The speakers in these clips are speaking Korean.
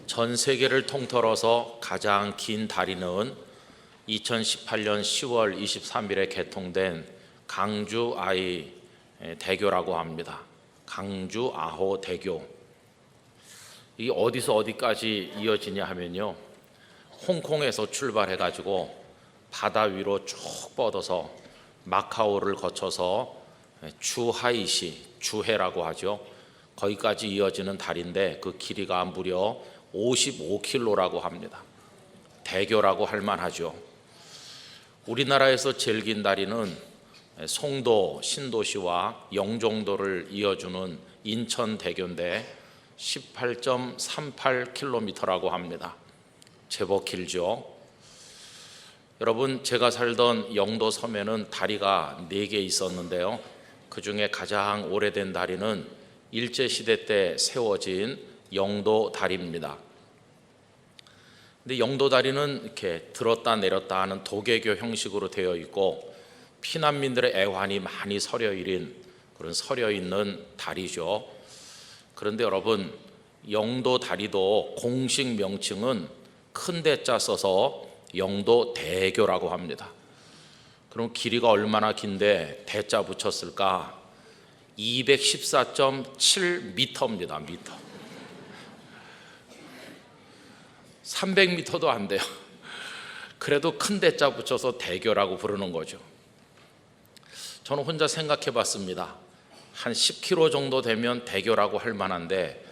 전 세계를 통틀어서 가장 긴 다리는 2018년 10월 23일에 개통된 강주 아이 대교라고 합니다. 강주 아호 대교. 이 어디서 어디까지 이어지냐 하면요, 홍콩에서 출발해 가지고 바다 위로 쭉 뻗어서 마카오를 거쳐서 주하이시, 주해라고 하죠. 거기까지 이어지는 다리인데 그 길이가 무려 55km라고 합니다. 대교라고 할 만하죠. 우리나라에서 제일 긴 다리는 송도, 신도시와 영종도를 이어주는 인천대교인데 18.38km라고 합니다. 제법 길죠. 여러분, 제가 살던 영도 섬에는 다리가 4개 있었는데요, 그 중에 가장 오래된 다리는 일제시대 때 세워진 영도 다리입니다. 근데 영도 다리는 이렇게 들었다 내렸다 하는 도개교 형식으로 되어 있고 피난민들의 애환이 많이 서려 있는 그런 서려 있는 다리죠. 그런데 여러분, 영도 다리도 공식 명칭은 큰 대자 써서 영도 대교라고 합니다. 그럼 길이가 얼마나 긴데 대자 붙였을까? 214.7m입니다. 미터. 300m도 안 돼요. 그래도 큰 대자 붙여서 대교라고 부르는 거죠. 저는 혼자 생각해 봤습니다. 한 10km 정도 되면 대교라고 할 만한데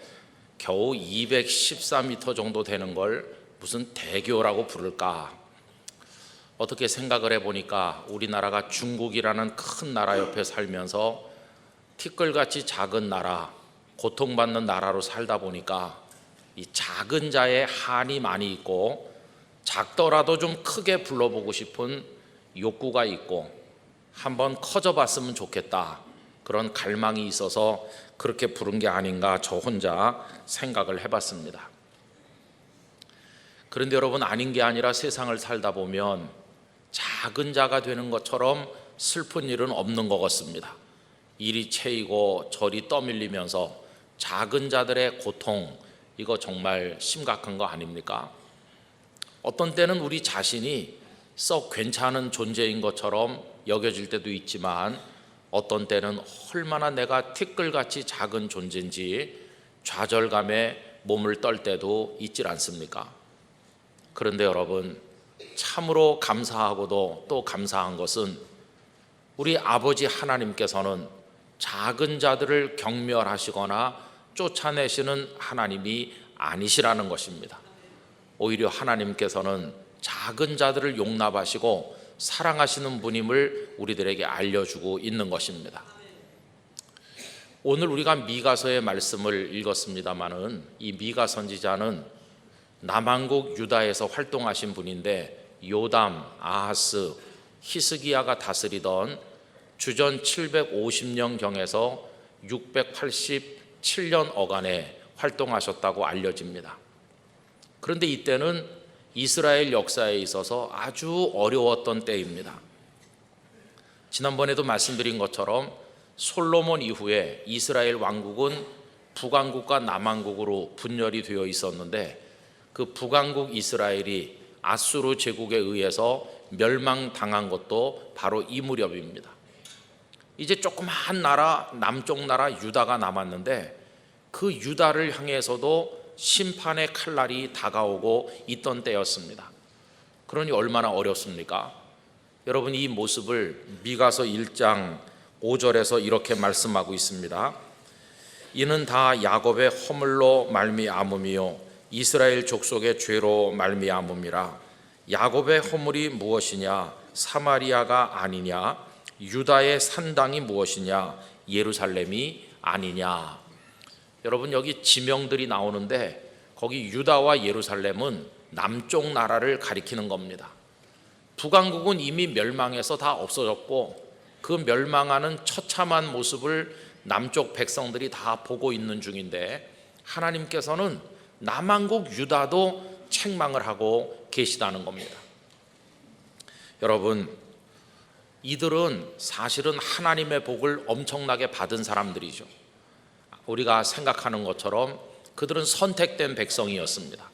겨우 214m 정도 되는 걸 무슨 대교라고 부를까? 어떻게 생각을 해보니까 우리나라가 중국이라는 큰 나라 옆에 살면서 티끌같이 작은 나라, 고통받는 나라로 살다 보니까 이 작은 자의 한이 많이 있고 작더라도 좀 크게 불러보고 싶은 욕구가 있고 한번 커져봤으면 좋겠다, 그런 갈망이 있어서 그렇게 부른 게 아닌가 저 혼자 생각을 해봤습니다. 그런데 여러분, 아닌 게 아니라 세상을 살다 보면 작은 자가 되는 것처럼 슬픈 일은 없는 것 같습니다. 이리 채이고 저리 떠밀리면서 작은 자들의 고통, 이거 정말 심각한 거 아닙니까? 어떤 때는 우리 자신이 썩 괜찮은 존재인 것처럼 여겨질 때도 있지만 어떤 때는 얼마나 내가 티끌같이 작은 존재인지 좌절감에 몸을 떨 때도 있질 않습니까? 그런데 여러분, 참으로 감사하고도 또 감사한 것은 우리 아버지 하나님께서는 작은 자들을 경멸하시거나 쫓아내시는 하나님이 아니시라는 것입니다. 오히려 하나님께서는 작은 자들을 용납하시고 사랑하시는 분임을 우리들에게 알려주고 있는 것입니다. 오늘 우리가 미가서의 말씀을 읽었습니다마는 이 미가 선지자는 남한국 유다에서 활동하신 분인데 요담, 아하스, 히스기야가 다스리던 주전 750년경에서 687년 어간에 활동하셨다고 알려집니다. 그런데 이때는 이스라엘 역사에 있어서 아주 어려웠던 때입니다. 지난번에도 말씀드린 것처럼 솔로몬 이후에 이스라엘 왕국은 북왕국과 남왕국으로 분열이 되어 있었는데 그 북왕국 이스라엘이 아수르 제국에 의해서 멸망당한 것도 바로 이 무렵입니다. 이제 조그마한 나라, 남쪽 나라 유다가 남았는데 그 유다를 향해서도 심판의 칼날이 다가오고 있던 때였습니다. 그러니 얼마나 어렵습니까? 여러분, 이 모습을 미가서 1장 5절에서 이렇게 말씀하고 있습니다. 이는 다 야곱의 허물로 말미암음이요 이스라엘 족속의 죄로 말미암음이라. 야곱의 허물이 무엇이냐? 사마리아가 아니냐? 유다의 산당이 무엇이냐? 예루살렘이 아니냐? 여러분, 여기 지명들이 나오는데 거기 유다와 예루살렘은 남쪽 나라를 가리키는 겁니다. 북왕국은 이미 멸망해서 다 없어졌고 그 멸망하는 처참한 모습을 남쪽 백성들이 다 보고 있는 중인데 하나님께서는 남왕국 유다도 책망을 하고 계시다는 겁니다. 여러분, 이들은 사실은 하나님의 복을 엄청나게 받은 사람들이죠. 우리가 생각하는 것처럼 그들은 선택된 백성이었습니다.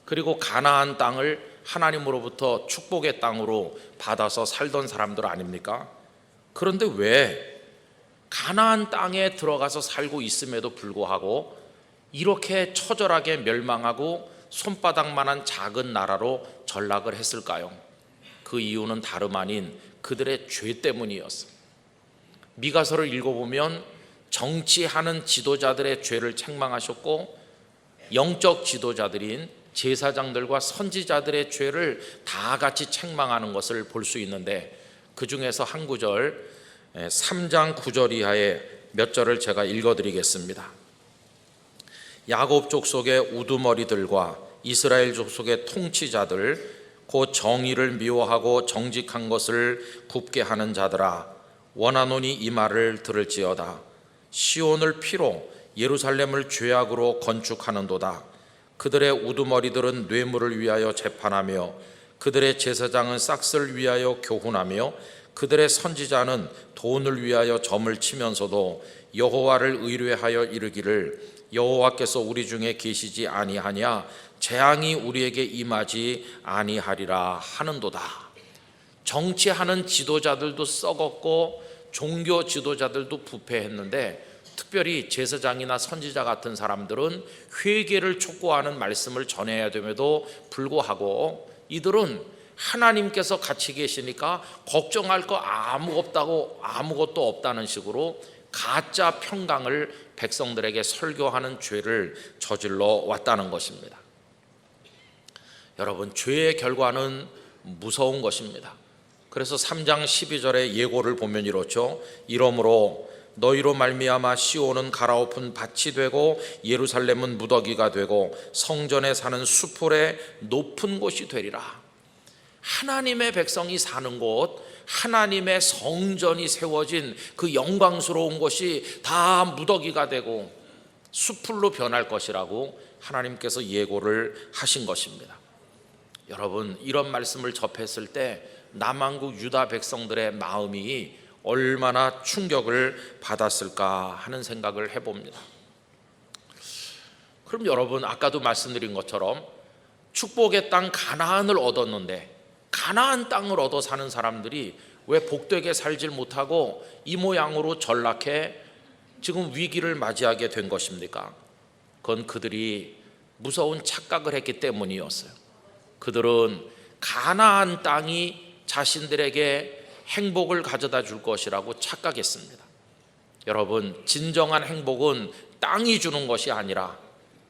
그리고 가나안 땅을 하나님으로부터 축복의 땅으로 받아서 살던 사람들 아닙니까? 그런데 왜 가나안 땅에 들어가서 살고 있음에도 불구하고 이렇게 처절하게 멸망하고 손바닥만한 작은 나라로 전락을 했을까요? 그 이유는 다름 아닌 그들의 죄 때문이었어요. 미가서를 읽어보면 정치하는 지도자들의 죄를 책망하셨고, 영적 지도자들인 제사장들과 선지자들의 죄를 다 같이 책망하는 것을 볼 수 있는데, 그 중에서 한 구절, 3장 9절 이하의 몇 절을 제가 읽어드리겠습니다. 야곱 족속의 우두머리들과 이스라엘 족속의 통치자들, 곧 정의를 미워하고 정직한 것을 굽게 하는 자들아, 원하노니 이 말을 들을지어다. 시온을 피로 예루살렘을 죄악으로 건축하는도다. 그들의 우두머리들은 뇌물을 위하여 재판하며 그들의 제사장은 싹스를 위하여 교훈하며 그들의 선지자는 돈을 위하여 점을 치면서도 여호와를 의뢰하여 이르기를 여호와께서 우리 중에 계시지 아니하냐, 재앙이 우리에게 임하지 아니하리라 하는도다. 정치하는 지도자들도 썩었고 종교 지도자들도 부패했는데, 특별히 제사장이나 선지자 같은 사람들은 회개를 촉구하는 말씀을 전해야 됨에도 불구하고 이들은 하나님께서 같이 계시니까 걱정할 거 아무것도 없다는 식으로 가짜 평강을 백성들에게 설교하는 죄를 저질러 왔다는 것입니다. 여러분, 죄의 결과는 무서운 것입니다. 그래서 3장 12절의 예고를 보면 이렇죠. 이러므로 너희로 말미암아 시온은 갈아엎은 밭이 되고 예루살렘은 무더기가 되고 성전에 사는 수풀의 높은 곳이 되리라. 하나님의 백성이 사는 곳, 하나님의 성전이 세워진 그 영광스러운 곳이 다 무더기가 되고 수풀로 변할 것이라고 하나님께서 예고를 하신 것입니다. 여러분, 이런 말씀을 접했을 때 남한국 유다 백성들의 마음이 얼마나 충격을 받았을까 하는 생각을 해봅니다. 그럼 여러분, 아까도 말씀드린 것처럼 축복의 땅 가나안을 얻었는데 가나안 땅을 얻어 사는 사람들이 왜 복되게 살질 못하고 이 모양으로 전락해 지금 위기를 맞이하게 된 것입니까? 그건 그들이 무서운 착각을 했기 때문이었어요. 그들은 가나안 땅이 자신들에게 행복을 가져다 줄 것이라고 착각했습니다. 여러분, 진정한 행복은 땅이 주는 것이 아니라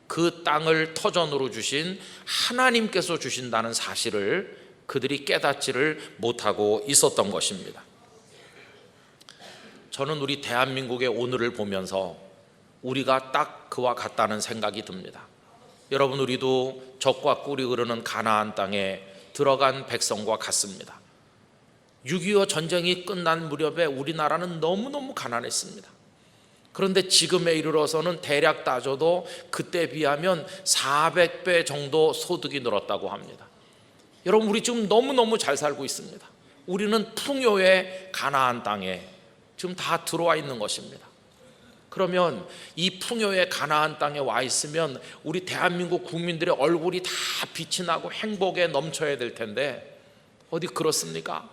그 땅을 터전으로 주신 하나님께서 주신다는 사실을 그들이 깨닫지를 못하고 있었던 것입니다. 저는 우리 대한민국의 오늘을 보면서 우리가 딱 그와 같다는 생각이 듭니다. 여러분, 우리도 젖과 꿀이 흐르는 가나안 땅에 들어간 백성과 같습니다. 6.25 전쟁이 끝난 무렵에 우리나라는 너무너무 가난했습니다. 그런데 지금에 이르러서는 대략 따져도 그때 비하면 400배 정도 소득이 늘었다고 합니다. 여러분, 우리 지금 너무너무 잘 살고 있습니다. 우리는 풍요의 가나안 땅에 지금 다 들어와 있는 것입니다. 그러면 이 풍요의 가나안 땅에 와 있으면 우리 대한민국 국민들의 얼굴이 다 빛이 나고 행복에 넘쳐야 될 텐데 어디 그렇습니까?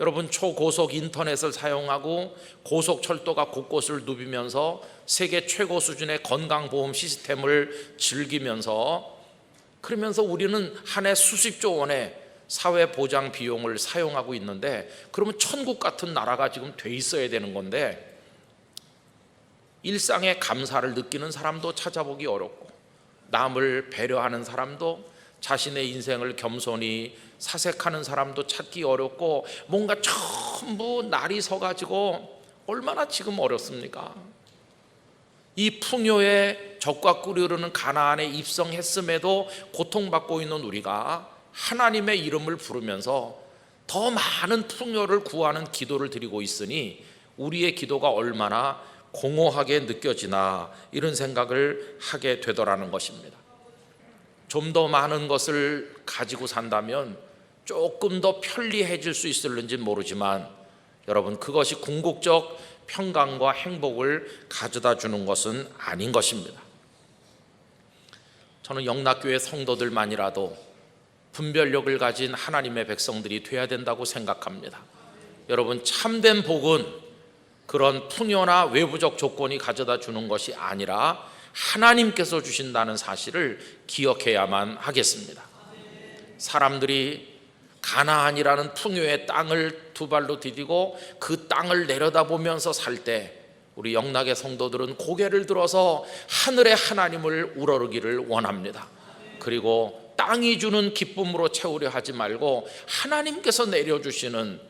여러분, 초고속 인터넷을 사용하고 고속철도가 곳곳을 누비면서 세계 최고 수준의 건강보험 시스템을 즐기면서, 그러면서 우리는 한 해 수십조 원의 사회보장 비용을 사용하고 있는데, 그러면 천국 같은 나라가 지금 돼 있어야 되는 건데 일상의 감사를 느끼는 사람도 찾아보기 어렵고, 남을 배려하는 사람도, 자신의 인생을 겸손히 사색하는 사람도 찾기 어렵고, 뭔가 전부 날이 서가지고 얼마나 지금 어렵습니까? 이 풍요의 젖과 꿀이 흐르는 가나안에 입성했음에도 고통받고 있는 우리가 하나님의 이름을 부르면서 더 많은 풍요를 구하는 기도를 드리고 있으니 우리의 기도가 얼마나 공허하게 느껴지나, 이런 생각을 하게 되더라는 것입니다. 좀 더 많은 것을 가지고 산다면 조금 더 편리해질 수 있을는지 모르지만 여러분, 그것이 궁극적 평강과 행복을 가져다 주는 것은 아닌 것입니다. 저는 영락교회 성도들만이라도 분별력을 가진 하나님의 백성들이 돼야 된다고 생각합니다. 여러분, 참된 복은 그런 풍요나 외부적 조건이 가져다 주는 것이 아니라 하나님께서 주신다는 사실을 기억해야만 하겠습니다. 사람들이 가나안이라는 풍요의 땅을 두 발로 디디고 그 땅을 내려다보면서 살 때 우리 영락의 성도들은 고개를 들어서 하늘의 하나님을 우러르기를 원합니다. 그리고 땅이 주는 기쁨으로 채우려 하지 말고 하나님께서 내려주시는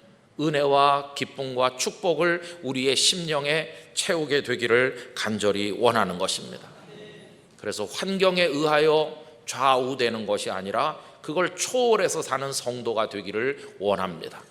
은혜와 기쁨과 축복을 우리의 심령에 채우게 되기를 간절히 원하는 것입니다. 그래서 환경에 의하여 좌우되는 것이 아니라 그걸 초월해서 사는 성도가 되기를 원합니다.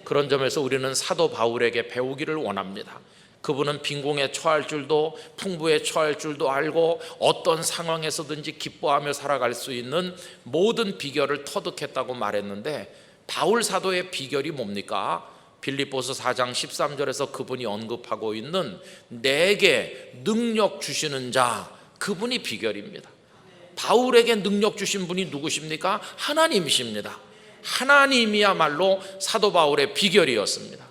그런 점에서 우리는 사도 바울에게 배우기를 원합니다. 그분은 빈궁에 처할 줄도 풍부에 처할 줄도 알고 어떤 상황에서든지 기뻐하며 살아갈 수 있는 모든 비결을 터득했다고 말했는데, 바울 사도의 비결이 뭡니까? 빌립보서 4장 13절에서 그분이 언급하고 있는 내게 능력 주시는 자, 그분이 비결입니다. 바울에게 능력 주신 분이 누구십니까? 하나님이십니다. 하나님이야말로 사도 바울의 비결이었습니다.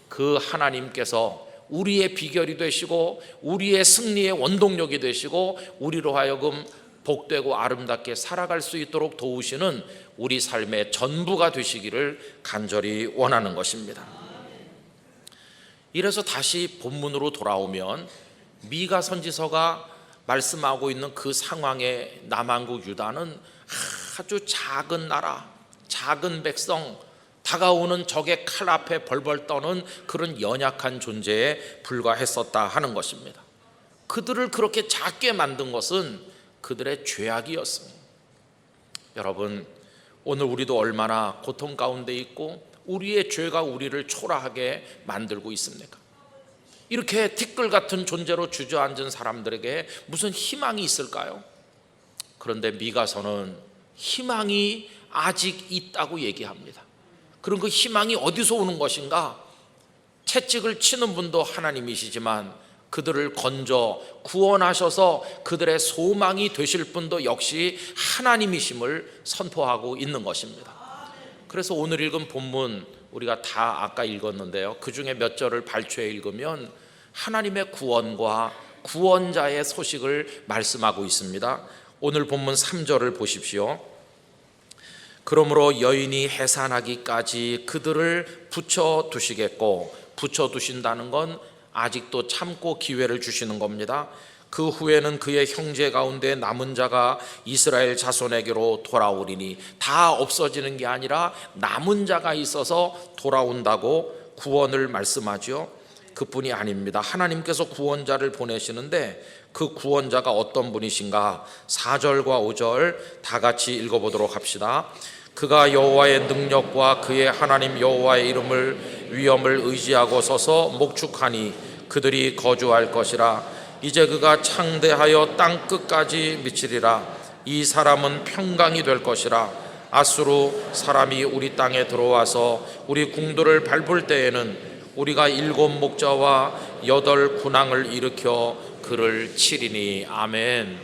그 하나님께서 우리의 비결이 되시고 우리의 승리의 원동력이 되시고 우리로 하여금 복되고 아름답게 살아갈 수 있도록 도우시는 우리 삶의 전부가 되시기를 간절히 원하는 것입니다. 이래서 다시 본문으로 돌아오면 미가 선지서가 말씀하고 있는 그 상황에 남한국 유다는 아주 작은 나라, 작은 백성, 다가오는 적의 칼 앞에 벌벌 떠는 그런 연약한 존재에 불과했었다 하는 것입니다. 그들을 그렇게 작게 만든 것은 그들의 죄악이었습니다. 여러분, 오늘 우리도 얼마나 고통 가운데 있고 우리의 죄가 우리를 초라하게 만들고 있습니까? 이렇게 티끌 같은 존재로 주저앉은 사람들에게 무슨 희망이 있을까요? 그런데 미가서는 희망이 아직 있다고 얘기합니다. 그럼 그 희망이 어디서 오는 것인가? 채찍을 치는 분도 하나님이시지만 그들을 건져 구원하셔서 그들의 소망이 되실 분도 역시 하나님이심을 선포하고 있는 것입니다. 그래서 오늘 읽은 본문 우리가 다 아까 읽었는데요, 그 중에 몇 절을 발췌해 읽으면 하나님의 구원과 구원자의 소식을 말씀하고 있습니다. 오늘 본문 3절을 보십시오. 그러므로 여인이 해산하기까지 그들을 붙여두시겠고, 붙여두신다는 건 아직도 참고 기회를 주시는 겁니다. 그 후에는 그의 형제 가운데 남은 자가 이스라엘 자손에게로 돌아오리니, 다 없어지는 게 아니라 남은 자가 있어서 돌아온다고 구원을 말씀하죠. 그뿐이 아닙니다. 하나님께서 구원자를 보내시는데 그 구원자가 어떤 분이신가? 4절과 5절 다 같이 읽어보도록 합시다. 그가 여호와의 능력과 그의 하나님 여호와의 이름을 위엄을 의지하고 서서 목축하니 그들이 거주할 것이라. 이제 그가 창대하여 땅 끝까지 미치리라. 이 사람은 평강이 될 것이라. 아수르 사람이 우리 땅에 들어와서 우리 궁들을 밟을 때에는 우리가 7 목자와 8 군왕을 일으켜 그를 치리니. 아멘.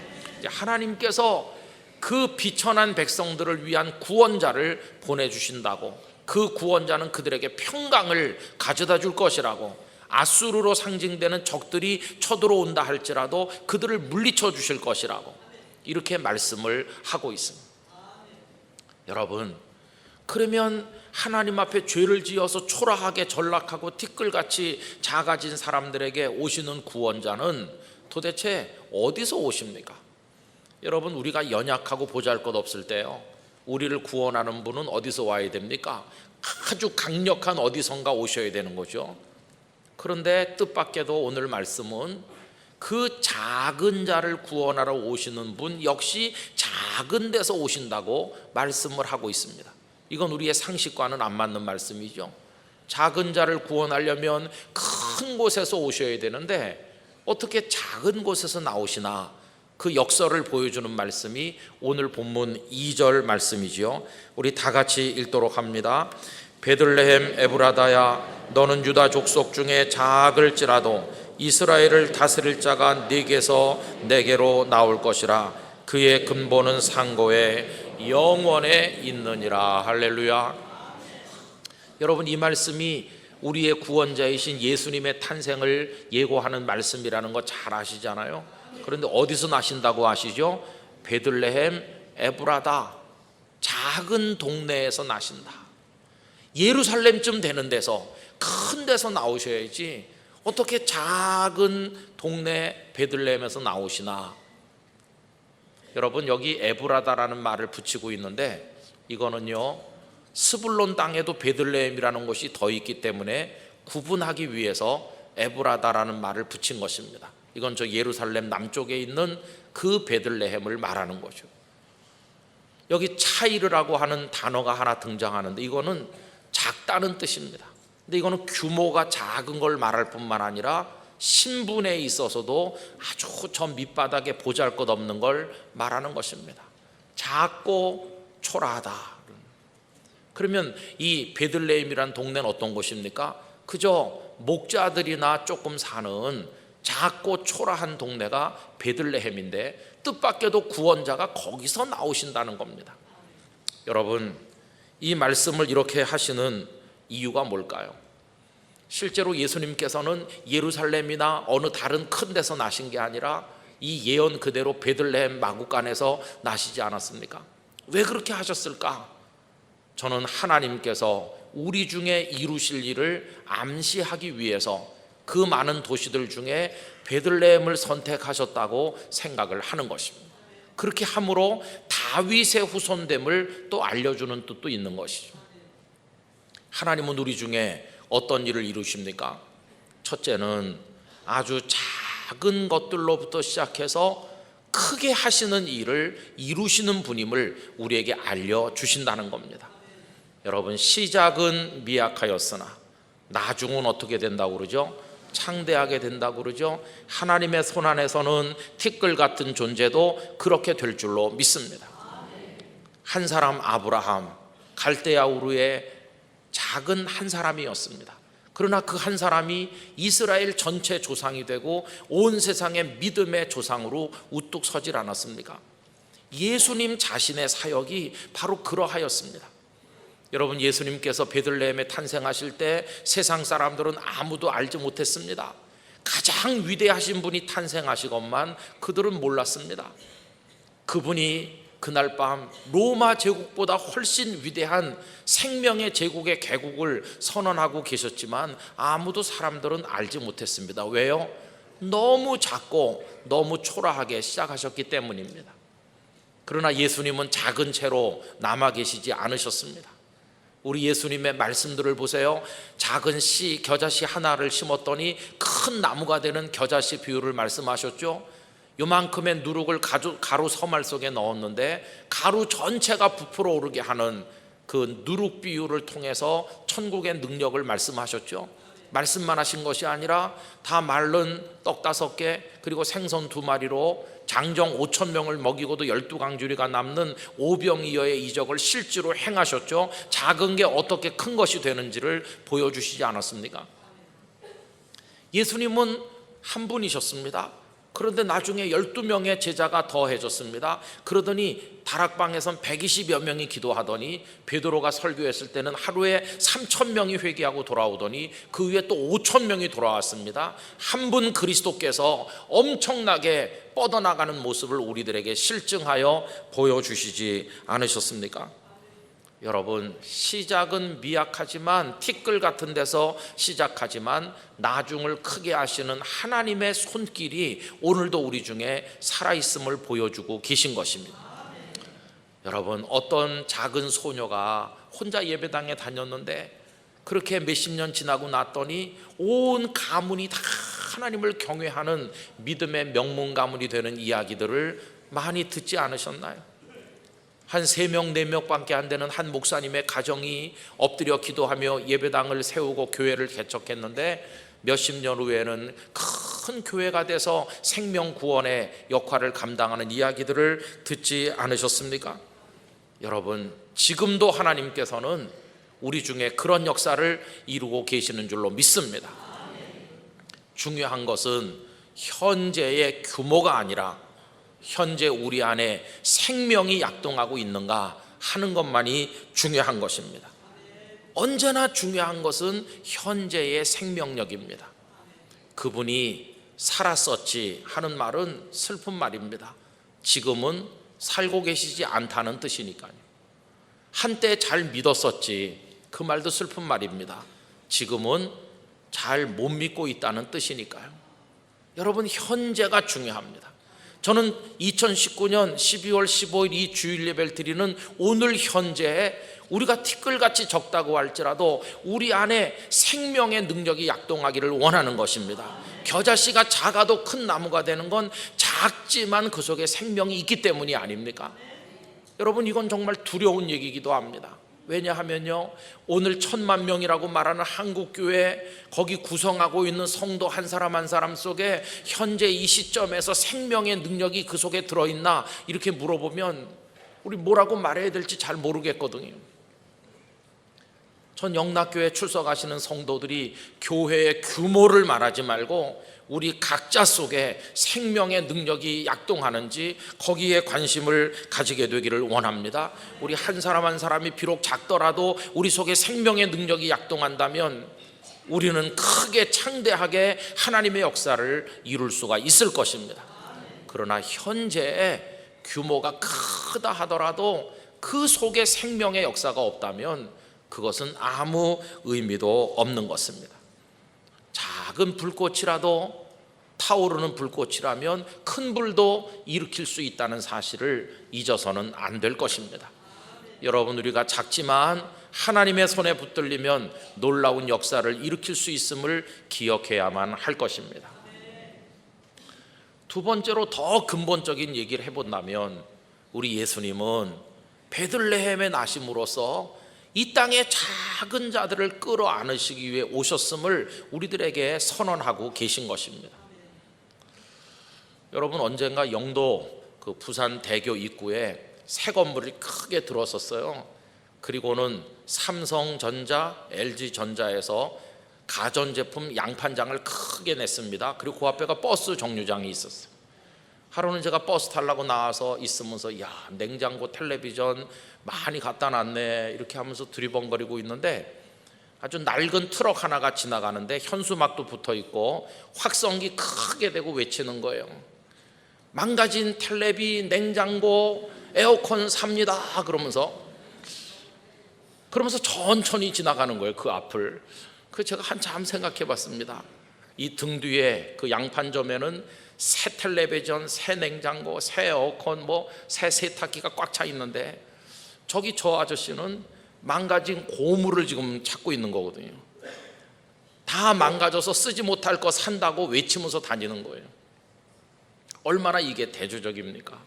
하나님께서 그 비천한 백성들을 위한 구원자를 보내주신다고, 그 구원자는 그들에게 평강을 가져다 줄 것이라고, 아수르로 상징되는 적들이 쳐들어온다 할지라도 그들을 물리쳐 주실 것이라고 이렇게 말씀을 하고 있습니다. 여러분, 그러면 하나님 앞에 죄를 지어서 초라하게 전락하고 티끌같이 작아진 사람들에게 오시는 구원자는 도대체 어디서 오십니까? 여러분, 우리가 연약하고 보잘것없을 때요, 우리를 구원하는 분은 어디서 와야 됩니까? 아주 강력한 어디선가 오셔야 되는 거죠. 그런데 뜻밖에도 오늘 말씀은 그 작은 자를 구원하러 오시는 분 역시 작은 데서 오신다고 말씀을 하고 있습니다. 이건 우리의 상식과는 안 맞는 말씀이죠. 작은 자를 구원하려면 큰 곳에서 오셔야 되는데 어떻게 작은 곳에서 나오시나? 그 역설을 보여주는 말씀이 오늘 본문 2절 말씀이지요. 우리 다 같이 읽도록 합니다. 베들레헴 에브라다야, 너는 유다 족속 중에 작을지라도 이스라엘을 다스릴 자가 네게서 내게로 나올 것이라. 그의 근본은 상고에 영원에 있느니라. 할렐루야. 여러분, 이 말씀이 우리의 구원자이신 예수님의 탄생을 예고하는 말씀이라는 거 잘 아시잖아요. 그런데 어디서 나신다고 아시죠? 베들레헴 에브라다, 작은 동네에서 나신다. 예루살렘쯤 되는 데서, 큰 데서 나오셔야지 어떻게 작은 동네 베들레헴에서 나오시나. 여러분, 여기 에브라다라는 말을 붙이고 있는데, 이거는요 스불론 땅에도 베들레헴이라는 곳이 더 있기 때문에 구분하기 위해서 에브라다라는 말을 붙인 것입니다. 이건 저 예루살렘 남쪽에 있는 그 베들레헴을 말하는 거죠. 여기 차이르라고 하는 단어가 하나 등장하는데, 이거는 작다는 뜻입니다. 근데 이거는 규모가 작은 걸 말할 뿐만 아니라 신분에 있어서도 아주 저 밑바닥에 보잘것없는 걸 말하는 것입니다. 작고 초라하다. 그러면 이 베들레헴이란 동네는 어떤 곳입니까? 그저 목자들이나 조금 사는 작고 초라한 동네가 베들레헴인데, 뜻밖에도 구원자가 거기서 나오신다는 겁니다. 여러분, 이 말씀을 이렇게 하시는 이유가 뭘까요? 실제로 예수님께서는 예루살렘이나 어느 다른 큰 데서 나신 게 아니라 이 예언 그대로 베들레헴 마구간에서 나시지 않았습니까? 왜 그렇게 하셨을까? 저는 하나님께서 우리 중에 이루실 일을 암시하기 위해서 그 많은 도시들 중에 베들레헴을 선택하셨다고 생각을 하는 것입니다. 그렇게 함으로 다윗의 후손됨을 또 알려주는 뜻도 있는 것이죠. 하나님은 우리 중에 어떤 일을 이루십니까? 첫째는 아주 작은 것들로부터 시작해서 크게 하시는 일을 이루시는 분임을 우리에게 알려주신다는 겁니다. 여러분, 시작은 미약하였으나 나중은 어떻게 된다고 그러죠? 창대하게 된다고 그러죠. 하나님의 손 안에서는 티끌 같은 존재도 그렇게 될 줄로 믿습니다. 한 사람 아브라함, 갈대아 우르의 작은 한 사람이었습니다. 그러나 그 한 사람이 이스라엘 전체 조상이 되고 온 세상의 믿음의 조상으로 우뚝 서질 않았습니까? 예수님 자신의 사역이 바로 그러하였습니다. 여러분, 예수님께서 베들레헴에 탄생하실 때 세상 사람들은 아무도 알지 못했습니다. 가장 위대하신 분이 탄생하시건만 그들은 몰랐습니다. 그분이 그날 밤 로마 제국보다 훨씬 위대한 생명의 제국의 개국을 선언하고 계셨지만 아무도 사람들은 알지 못했습니다. 왜요? 너무 작고 너무 초라하게 시작하셨기 때문입니다. 그러나 예수님은 작은 채로 남아 계시지 않으셨습니다. 우리 예수님의 말씀들을 보세요. 작은 씨, 겨자씨 하나를 심었더니 큰 나무가 되는 겨자씨 비유를 말씀하셨죠. 요만큼의 누룩을 가루 서말 속에 넣었는데 가루 전체가 부풀어 오르게 하는 그 누룩 비유를 통해서 천국의 능력을 말씀하셨죠. 말씀만 하신 것이 아니라 다 마른 떡 5개 그리고 생선 2마리로 장정 5,000명을 먹이고도 12강주리가 남는 오병이어의 이적을 실제로 행하셨죠. 작은 게 어떻게 큰 것이 되는지를 보여주시지 않았습니까? 예수님은 한 분이셨습니다. 그런데 나중에 12명의 제자가 더해졌습니다. 그러더니 다락방에선 120여 명이 기도하더니 베드로가 설교했을 때는 하루에 3,000명이 회개하고 돌아오더니 그 위에 또 5,000명이 돌아왔습니다. 한 분 그리스도께서 엄청나게 뻗어나가는 모습을 우리들에게 실증하여 보여주시지 않으셨습니까? 여러분, 시작은 미약하지만 티끌 같은 데서 시작하지만 나중을 크게 하시는 하나님의 손길이 오늘도 우리 중에 살아있음을 보여주고 계신 것입니다. 여러분, 어떤 작은 소녀가 혼자 예배당에 다녔는데 그렇게 몇십 년 지나고 났더니 온 가문이 다 하나님을 경외하는 믿음의 명문 가문이 되는 이야기들을 많이 듣지 않으셨나요? 한 3명, 4명밖에 안 되는 한 목사님의 가정이 엎드려 기도하며 예배당을 세우고 교회를 개척했는데 몇십 년 후에는 큰 교회가 돼서 생명 구원의 역할을 감당하는 이야기들을 듣지 않으셨습니까? 여러분, 지금도 하나님께서는 우리 중에 그런 역사를 이루고 계시는 줄로 믿습니다. 중요한 것은 현재의 규모가 아니라 현재 우리 안에 생명이 약동하고 있는가 하는 것만이 중요한 것입니다. 언제나 중요한 것은 현재의 생명력입니다. 그분이 살았었지 하는 말은 슬픈 말입니다. 지금은 살고 계시지 않다는 뜻이니까요. 한때 잘 믿었었지, 그 말도 슬픈 말입니다. 지금은 잘 못 믿고 있다는 뜻이니까요. 여러분, 현재가 중요합니다. 저는 2019년 12월 15일 이 주일 예배를 드리는 오늘 현재에 우리가 티끌같이 적다고 할지라도 우리 안에 생명의 능력이 약동하기를 원하는 것입니다. 겨자씨가 작아도 큰 나무가 되는 건 작지만 그 속에 생명이 있기 때문이 아닙니까? 여러분, 이건 정말 두려운 얘기이기도 합니다. 왜냐하면요, 오늘 1,000만 명이라고 말하는 한국교회, 거기 구성하고 있는 성도 한 사람 한 사람 속에 현재 이 시점에서 생명의 능력이 그 속에 들어있나 이렇게 물어보면 우리 뭐라고 말해야 될지 잘 모르겠거든요. 전 영락교회 출석하시는 성도들이 교회의 규모를 말하지 말고 우리 각자 속에 생명의 능력이 약동하는지 거기에 관심을 가지게 되기를 원합니다. 우리 한 사람 한 사람이 비록 작더라도 우리 속에 생명의 능력이 약동한다면 우리는 크게 창대하게 하나님의 역사를 이룰 수가 있을 것입니다. 그러나 현재의 규모가 크다 하더라도 그 속에 생명의 역사가 없다면 그것은 아무 의미도 없는 것입니다. 작은 불꽃이라도, 타오르는 불꽃이라면 큰 불도 일으킬 수 있다는 사실을 잊어서는 안 될 것입니다. 여러분, 우리가 작지만 하나님의 손에 붙들리면 놀라운 역사를 일으킬 수 있음을 기억해야만 할 것입니다. 두 번째로 더 근본적인 얘기를 해본다면 우리 예수님은 베들레헴에 나심으로써 이 땅의 작은 자들을 끌어안으시기 위해 오셨음을 우리들에게 선언하고 계신 것입니다. 여러분, 언젠가 영도 그 부산 대교 입구에 새 건물이 크게 들어섰어요. 그리고는 삼성전자, LG전자에서 가전제품 양판장을 크게 냈습니다. 그리고 그 앞에가 버스 정류장이 있었어요. 하루는 제가 버스 타려고 나와서 있으면서 야, 냉장고, 텔레비전 많이 갖다 놨네 이렇게 하면서 두리번거리고 있는데 아주 낡은 트럭 하나가 지나가는데 현수막도 붙어 있고 확성기 크게 대고 외치는 거예요. 망가진 텔레비, 냉장고, 에어컨 삽니다 그러면서 천천히 지나가는 거예요, 그 앞을. 그 제가 한참 생각해 봤습니다. 이 등 뒤에 그 양판점에는 새 텔레비전, 새 냉장고, 새 에어컨, 새 세탁기가 꽉 차 있는데 저기 저 아저씨는 망가진 고물을 지금 찾고 있는 거거든요. 다 망가져서 쓰지 못할 거 산다고 외치면서 다니는 거예요. 얼마나 이게 대조적입니까?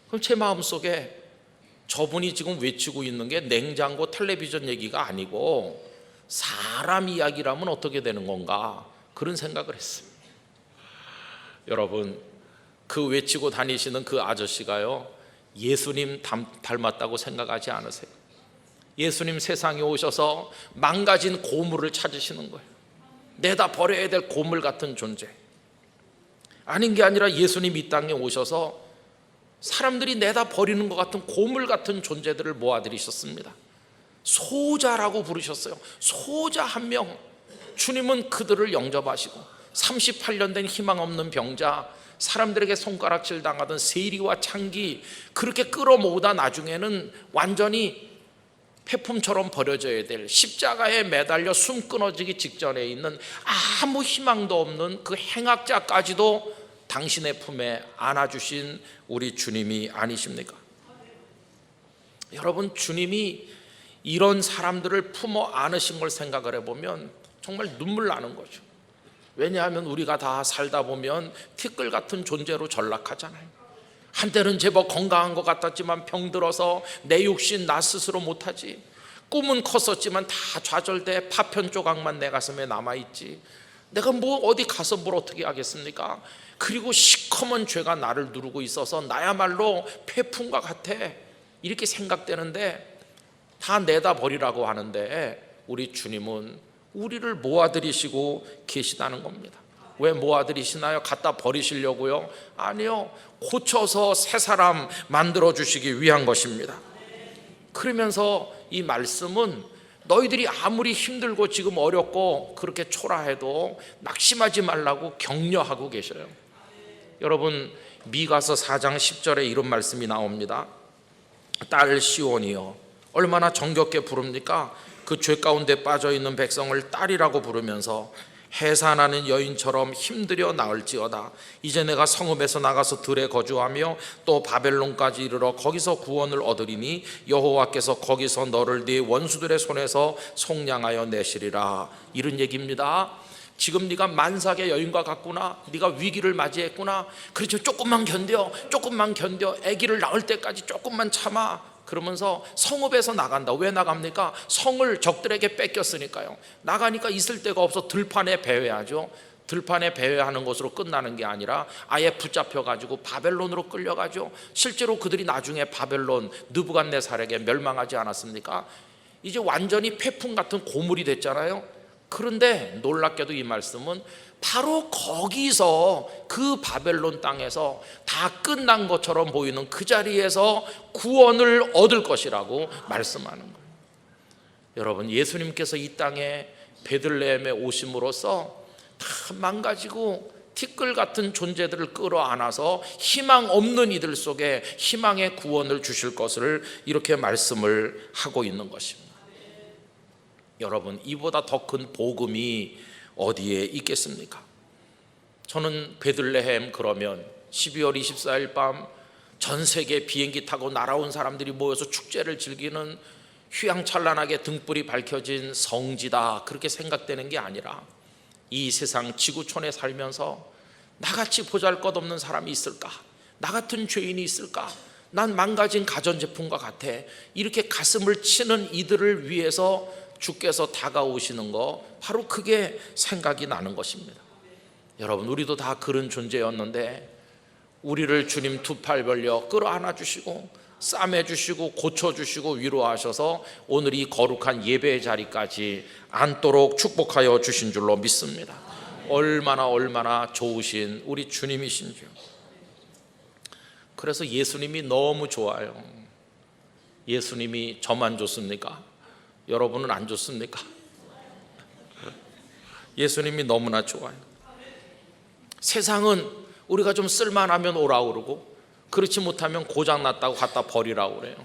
그럼 제 마음속에 저분이 지금 외치고 있는 게 냉장고, 텔레비전 얘기가 아니고 사람 이야기라면 어떻게 되는 건가, 그런 생각을 했습니다. 여러분, 그 외치고 다니시는 그 아저씨가요, 예수님 닮았다고 생각하지 않으세요? 예수님 세상에 오셔서 망가진 고물을 찾으시는 거예요. 내다 버려야 될 고물 같은 존재. 아닌 게 아니라 예수님 이 땅에 오셔서 사람들이 내다 버리는 것 같은 고물 같은 존재들을 모아들이셨습니다. 소자라고 부르셨어요. 소자 한 명. 주님은 그들을 영접하시고 38년 된 희망 없는 병자, 사람들에게 손가락질 당하던 세리와 창기, 그렇게 끌어모으다 나중에는 완전히 폐품처럼 버려져야 될, 십자가에 매달려 숨 끊어지기 직전에 있는 아무 희망도 없는 그 행악자까지도 당신의 품에 안아주신 우리 주님이 아니십니까? 여러분, 주님이 이런 사람들을 품어 안으신 걸 생각을 해보면 정말 눈물 나는 거죠. 왜냐하면 우리가 다 살다 보면 티끌 같은 존재로 전락하잖아요. 한때는 제법 건강한 것 같았지만 병들어서 내 육신 나 스스로 못하지. 꿈은 컸었지만 다 좌절돼 파편 조각만 내 가슴에 남아있지. 내가 어디 가서 뭘 어떻게 하겠습니까? 그리고 시커먼 죄가 나를 누르고 있어서 나야말로 폐품과 같아, 이렇게 생각되는데 다 내다 버리라고 하는데 우리 주님은 우리를 모아들이시고 계시다는 겁니다. 왜 모아들이시나요? 갖다 버리시려고요? 아니요, 고쳐서 새 사람 만들어 주시기 위한 것입니다. 그러면서 이 말씀은 너희들이 아무리 힘들고 지금 어렵고 그렇게 초라해도 낙심하지 말라고 격려하고 계셔요. 여러분, 미가서 4장 10절에 이런 말씀이 나옵니다. 딸 시온이여, 얼마나 정겹게 부릅니까? 그 죄 가운데 빠져있는 백성을 딸이라고 부르면서 해산하는 여인처럼 힘들여 나을지어다. 이제 내가 성읍에서 나가서 들에 거주하며 또 바벨론까지 이르러 거기서 구원을 얻으리니 여호와께서 거기서 너를 네 원수들의 손에서 속량하여 내시리라. 이런 얘기입니다. 지금 네가 만삭의 여인과 같구나, 네가 위기를 맞이했구나, 그렇죠, 조금만 견뎌, 조금만 견뎌, 아기를 낳을 때까지 조금만 참아. 그러면서 성읍에서 나간다. 왜 나갑니까? 성을 적들에게 뺏겼으니까요. 나가니까 있을 데가 없어 들판에 배회하죠. 들판에 배회하는 것으로 끝나는 게 아니라 아예 붙잡혀가지고 바벨론으로 끌려가죠. 실제로 그들이 나중에 바벨론 느부갓네살에게 멸망하지 않았습니까? 이제 완전히 폐풍 같은 고물이 됐잖아요. 그런데 놀랍게도 이 말씀은 바로 거기서, 그 바벨론 땅에서 다 끝난 것처럼 보이는 그 자리에서 구원을 얻을 것이라고 말씀하는 거예요. 여러분, 예수님께서 이 땅에 베들레헴에 오심으로써 다 망가지고 티끌 같은 존재들을 끌어안아서 희망 없는 이들 속에 희망의 구원을 주실 것을 이렇게 말씀을 하고 있는 것입니다. 여러분, 이보다 더 큰 복음이 어디에 있겠습니까? 저는 베들레헴 그러면 12월 24일 밤 전 세계 비행기 타고 날아온 사람들이 모여서 축제를 즐기는 휘황찬란하게 등불이 밝혀진 성지다, 그렇게 생각되는 게 아니라 이 세상 지구촌에 살면서 나같이 보잘것없는 사람이 있을까? 나 같은 죄인이 있을까? 난 망가진 가전제품과 같아. 이렇게 가슴을 치는 이들을 위해서 주께서 다가오시는 거, 바로 그게 생각이 나는 것입니다. 여러분, 우리도 다 그런 존재였는데 우리를 주님 두 팔 벌려 끌어안아 주시고 싸매 주시고 고쳐 주시고 위로하셔서 오늘 이 거룩한 예배의 자리까지 앉도록 축복하여 주신 줄로 믿습니다. 얼마나 좋으신 우리 주님이신지요. 그래서 예수님이 너무 좋아요. 예수님이 저만 좋습니까? 여러분은 안 좋습니까? 예수님이 너무나 좋아요. 세상은 우리가 좀 쓸만하면 오라 그러고 그렇지 못하면 고장났다고 갖다 버리라고 그래요.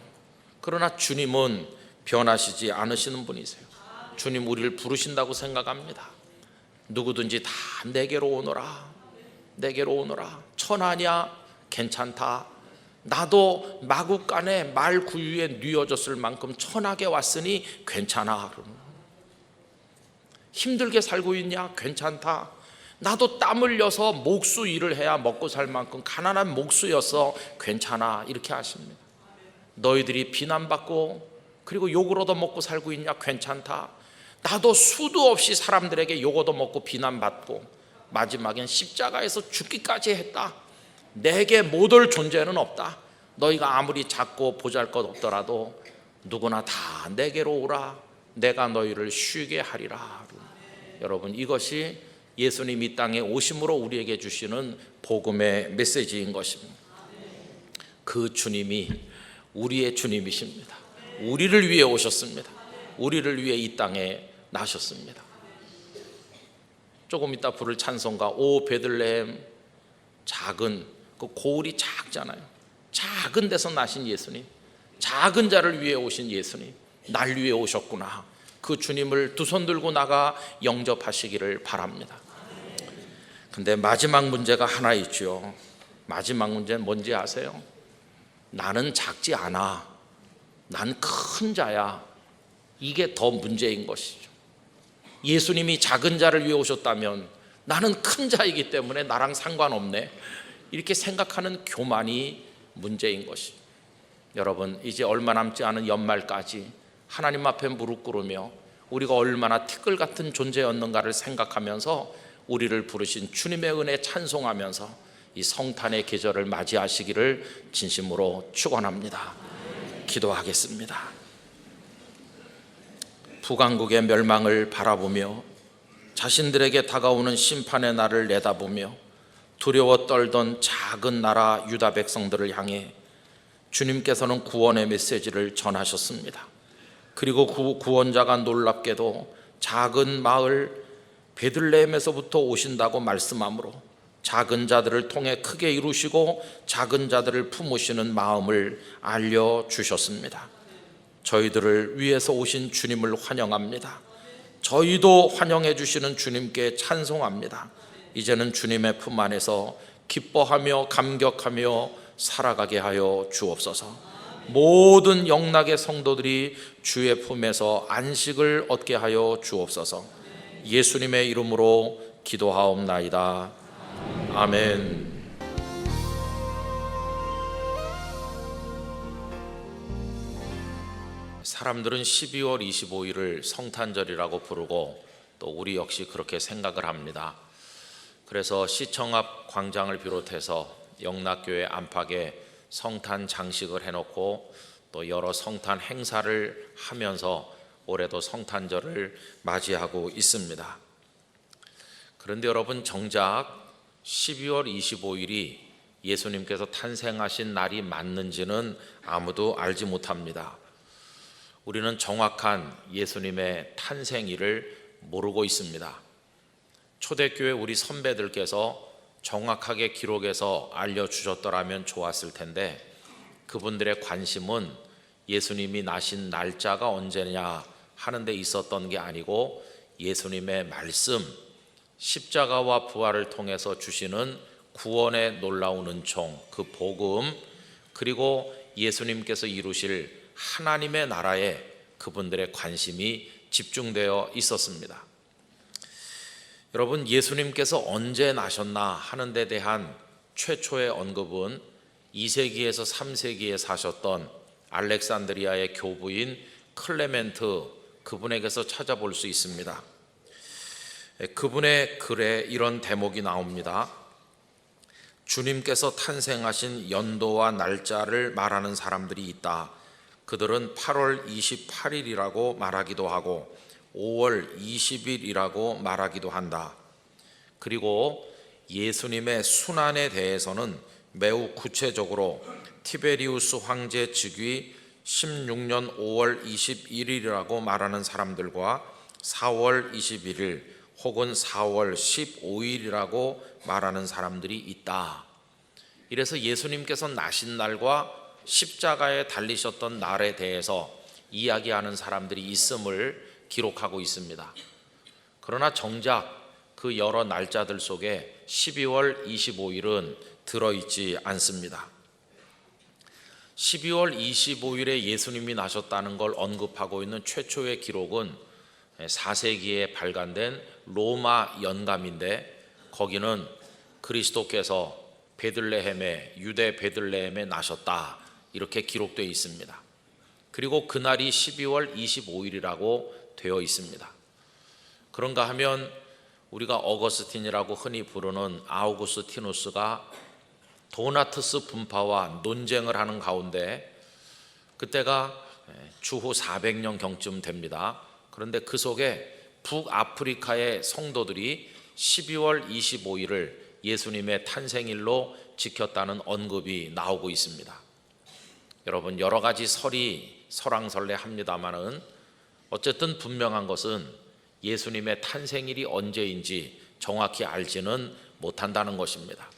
그러나 주님은 변하시지 않으시는 분이세요. 주님 우리를 부르신다고 생각합니다. 누구든지 다 내게로 오너라, 내게로 오너라. 천하냐? 괜찮다. 나도 마구간에 말 구유에 뉘어졌을 만큼 천하게 왔으니 괜찮아. 힘들게 살고 있냐? 괜찮다. 나도 땀 흘려서 목수 일을 해야 먹고 살 만큼 가난한 목수였어. 괜찮아. 이렇게 하십니다. 너희들이 비난받고 그리고 욕을 얻어먹고 살고 있냐? 괜찮다. 나도 수도 없이 사람들에게 욕 얻어먹고 비난받고 마지막엔 십자가에서 죽기까지 했다. 내게 못 올 존재는 없다. 너희가 아무리 작고 보잘것없더라도 누구나 다 내게로 오라. 내가 너희를 쉬게 하리라. 여러분, 이것이 예수님 이 땅에 오심으로 우리에게 주시는 복음의 메시지인 것입니다. 그 주님이 우리의 주님이십니다. 우리를 위해 오셨습니다. 우리를 위해 이 땅에 나셨습니다. 조금 이따 부를 찬송가 오 베들레헴, 작은 그 고을이 작잖아요. 작은 데서 나신 예수님, 작은 자를 위해 오신 예수님, 날 위해 오셨구나. 그 주님을 두 손 들고 나가 영접하시기를 바랍니다. 근데 마지막 문제가 하나 있죠. 마지막 문제는 뭔지 아세요? 나는 작지 않아. 난 큰 자야. 이게 더 문제인 것이죠. 예수님이 작은 자를 위해 오셨다면 나는 큰 자이기 때문에 나랑 상관없네, 이렇게 생각하는 교만이 문제인 것이죠. 여러분, 이제 얼마 남지 않은 연말까지 하나님 앞에 무릎 꿇으며 우리가 얼마나 티끌 같은 존재였는가를 생각하면서 우리를 부르신 주님의 은혜 찬송하면서 이 성탄의 계절을 맞이하시기를 진심으로 축원합니다. 기도하겠습니다. 북왕국의 멸망을 바라보며 자신들에게 다가오는 심판의 날을 내다보며 두려워 떨던 작은 나라 유다 백성들을 향해 주님께서는 구원의 메시지를 전하셨습니다. 그리고 그 구원자가 놀랍게도 작은 마을 베들레헴에서부터 오신다고 말씀하므로 작은 자들을 통해 크게 이루시고 작은 자들을 품으시는 마음을 알려주셨습니다. 저희들을 위해서 오신 주님을 환영합니다. 저희도 환영해 주시는 주님께 찬송합니다. 이제는 주님의 품 안에서 기뻐하며 감격하며 살아가게 하여 주옵소서. 모든 영락의 성도들이 주의 품에서 안식을 얻게 하여 주옵소서. 예수님의 이름으로 기도하옵나이다. 아멘. 사람들은 12월 25일을 성탄절이라고 부르고 또 우리 역시 그렇게 생각을 합니다. 그래서 시청 앞 광장을 비롯해서 영락교회 안팎에 성탄 장식을 해놓고 또 여러 성탄 행사를 하면서 올해도 성탄절을 맞이하고 있습니다. 그런데 여러분, 정작 12월 25일이 예수님께서 탄생하신 날이 맞는지는 아무도 알지 못합니다. 우리는 정확한 예수님의 탄생일을 모르고 있습니다. 초대교회 우리 선배들께서 정확하게 기록해서 알려주셨더라면 좋았을 텐데 그분들의 관심은 예수님이 나신 날짜가 언제냐 하는 데 있었던 게 아니고 예수님의 말씀, 십자가와 부활을 통해서 주시는 구원의 놀라운 은총, 그 복음, 그리고 예수님께서 이루실 하나님의 나라에 그분들의 관심이 집중되어 있었습니다. 여러분, 예수님께서 언제 나셨나 하는 데 대한 최초의 언급은 2세기에서 3세기에 사셨던 알렉산드리아의 교부인 클레멘트, 그분에게서 찾아볼 수 있습니다. 그분의 글에 이런 대목이 나옵니다. 주님께서 탄생하신 연도와 날짜를 말하는 사람들이 있다. 그들은 8월 28일이라고 말하기도 하고 5월 20일이라고 말하기도 한다. 그리고 예수님의 순환에 대해서는 매우 구체적으로 티베리우스 황제 즉위 16년 5월 21일이라고 말하는 사람들과 4월 21일 혹은 4월 15일이라고 말하는 사람들이 있다. 이래서 예수님께서 나신 날과 십자가에 달리셨던 날에 대해서 이야기하는 사람들이 있음을 기록하고 있습니다. 그러나 정작 그 여러 날짜들 속에 12월 25일은 들어있지 않습니다. 12월 25일에 예수님이 나셨다는 걸 언급하고 있는 최초의 기록은 4세기에 발간된 로마 연감인데 거기는 그리스도께서 베들레헴에, 유대 베들레헴에 나셨다 이렇게 기록되어 있습니다. 그리고 그날이 12월 25일이라고 되어 있습니다. 그런가 하면 우리가 어거스틴이라고 흔히 부르는 아우구스티누스가 도나트스 분파와 논쟁을 하는 가운데 그때가 주후 400년경쯤 됩니다. 그런데 그 속에 북아프리카의 성도들이 12월 25일을 예수님의 탄생일로 지켰다는 언급이 나오고 있습니다. 여러분, 여러 가지 설이 설왕설래합니다마는 어쨌든 분명한 것은 예수님의 탄생일이 언제인지 정확히 알지는 못한다는 것입니다.